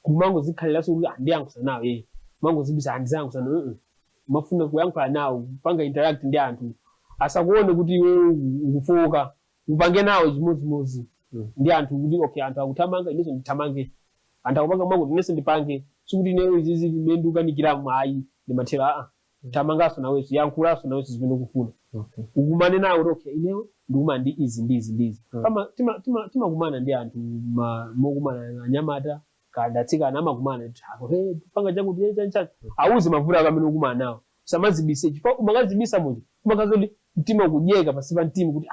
kumango zikhalira so ndiyankhula nawe mango zibisa andizankhula mafuna kuyankhula nawo panga interact ndi anthu asakuone kuti iwe ukufoka upange nawo chimodzimodzi ndi anthu kuti okay anthu akuthamanga inenso ndithamange anthu akupanga mango inenso ndipange sikuti ineyo izizi imene ndikukanikira mwayi ndimathera thamangaso nawenso yankhulanso nawenso zimene ukufuna ukumane nawo kuti okay ineyo ndikuma ndi izi ndizi kama timakumana ndi anthu mokumana na anyamata kadatsikana amakumana hey panga changu tiye auze mavuto akamene ukumana nawo samazibise chifukwa umakazibisa munthu umakazoti mtima kujeka pasipa mtima kuti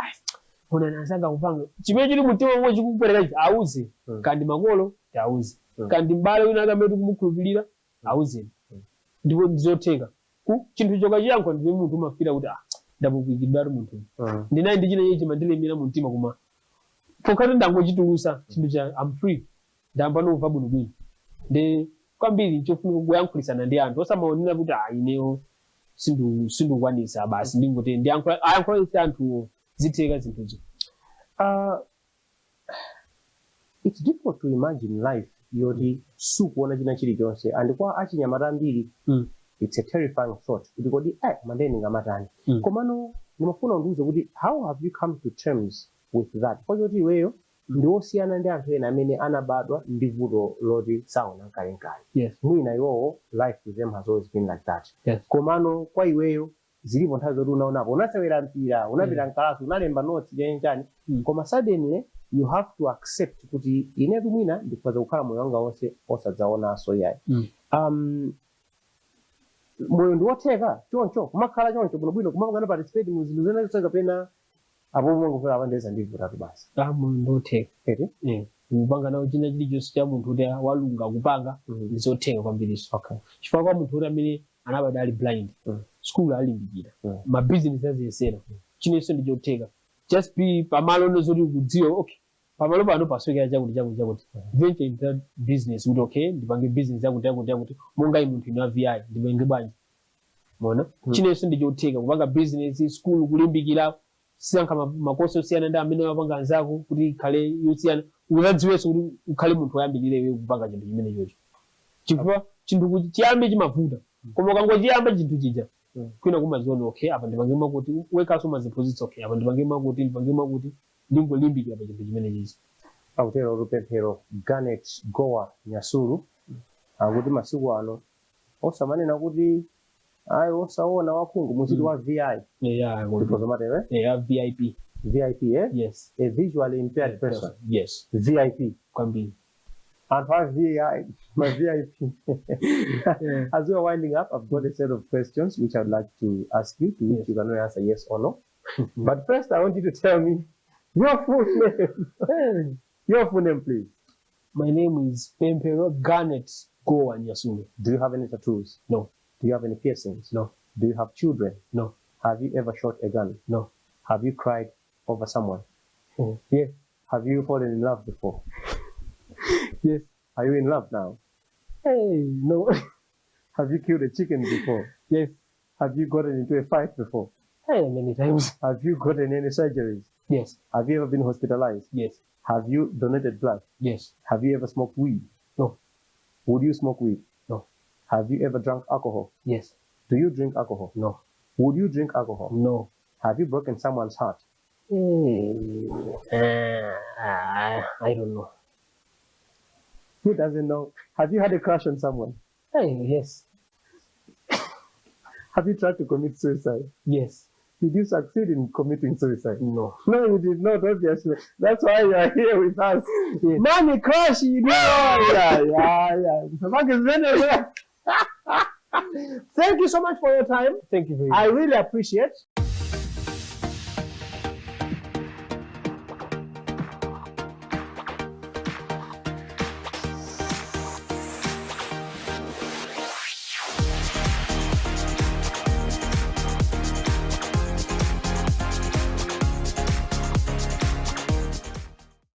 ona nasanga kupanga chimene chili mtima mwe chikupwerera auze kandi makolo auze kandi mbale wina akamene kumukhulupirira auze ndipo ndizotheka chinthu chokachiyankho ndi munthu umafira kuti ndapukidwa ari munthu ndinayi ndi china ichi mandilemera mu mtima kuma pokati ndangochitulusa chinthu cha I'm free ndamba nomva bwino bwino ndi kwambiri chofunika kuyankhulisana ndi anthu osamaonera kuti ineyo sindukwanisa basi ndingoti ndiyankhulisa anthu zitheka zinthuzo. It's difficult to imagine life yoti sukuona china chilichonse and kwa achinyamata ambiri it's a terrifying thought kuti kodi mandeni ngamatani komano nimafuna ndiuze kuti how have you come to terms with that kwachoti iweyo ndiwosiyana ndi anthu ena amene anabadwa ndi vuto loti saona nkalenkale mwina iwowo life with them has always been like that komano kwa iweyo zilipo nthawi zoti unaonapo unasewera mpira unapita mkalasi unalemba notes chani koma suddenly you have to accept kuti inetu mwina ndikwaza kukhala moyo wanga wonse osadzaonanso yayi moyo ndiwotheka choncho kumakhala choncho bwinobwino kumapangana participate mu zinthu zena zosaka pena apo mangofera apandeza ndivutatu basi moyo ndotheka kupanga nawo china chilichonse cha munthu kuti walunga kupanga ndizotheka kwambiriso chifukwa kwa munthu kuti amene anabadwa ali blind school alimbikira mabusiness aziyesera chinenso ndichotheka just be pamalo nozoti kudziwa okay pamalo pano paswekera chakuti venture into that business kuti okay ndipange business yakuti monga munthu ino VI ndipange bwanji mona chinenso ndichotheka kupanga business school kulimbikira siyankha makosi osiyana ndi amene wapanga anzako kuti ikhale yosiyana uzadziwenso kuti ukhale munthu woyambirira iwe kupanga chinthu chimene chocho chifukwa chinthu chiyambe chimavuta koma ukangochiyamba chinthu chija kwina kumaziona okay apa ndipange makuti wekaso maziphunzitsa okay apa ndipange makuti ndingolimbikira pa chinthu chimene chichi akutero Pemphero Garnet Gowa Nyasulu akuti masiku ano osamanena kuti ayi osaona wakhungu muzidi wa VI because matter VIP yes a visually impaired person VIP kwambiri and for VI my VIP as we are winding up I've got a set of questions which I'd like to ask you to which you can only answer yes or no but first I want you to tell me your full name. Your full name, please. My name is Pemphero Garnet Gowa Nyasulu. Do you have any tattoos? No. Do you have any piercings? No. Do you have children? No. Have you ever shot a gun? No. Have you cried over someone? Yes. Have you fallen in love before? Yes. Are you in love now? Hey, no. Have you killed a chicken before? Yes. Have you gotten into a fight before? Hey, many times. Have you gotten any surgeries? Yes. Have you ever been hospitalized? Yes. Have you donated blood? Yes. Have you ever smoked weed? No. Would you smoke weed? No. Have you ever drunk alcohol? Yes. Do you drink alcohol? No. Would you drink alcohol? No. Have you broken someone's heart? I don't know. Who doesn't know? Have you had a crush on someone? Hey, yes. Have you tried to commit suicide? Yes. Did you succeed in committing suicide? No. No, you did not, obviously. That's why you are here with us. Yes. Money crush, you know. Yeah. Thank you so much for your time. Thank you very much. I really appreciate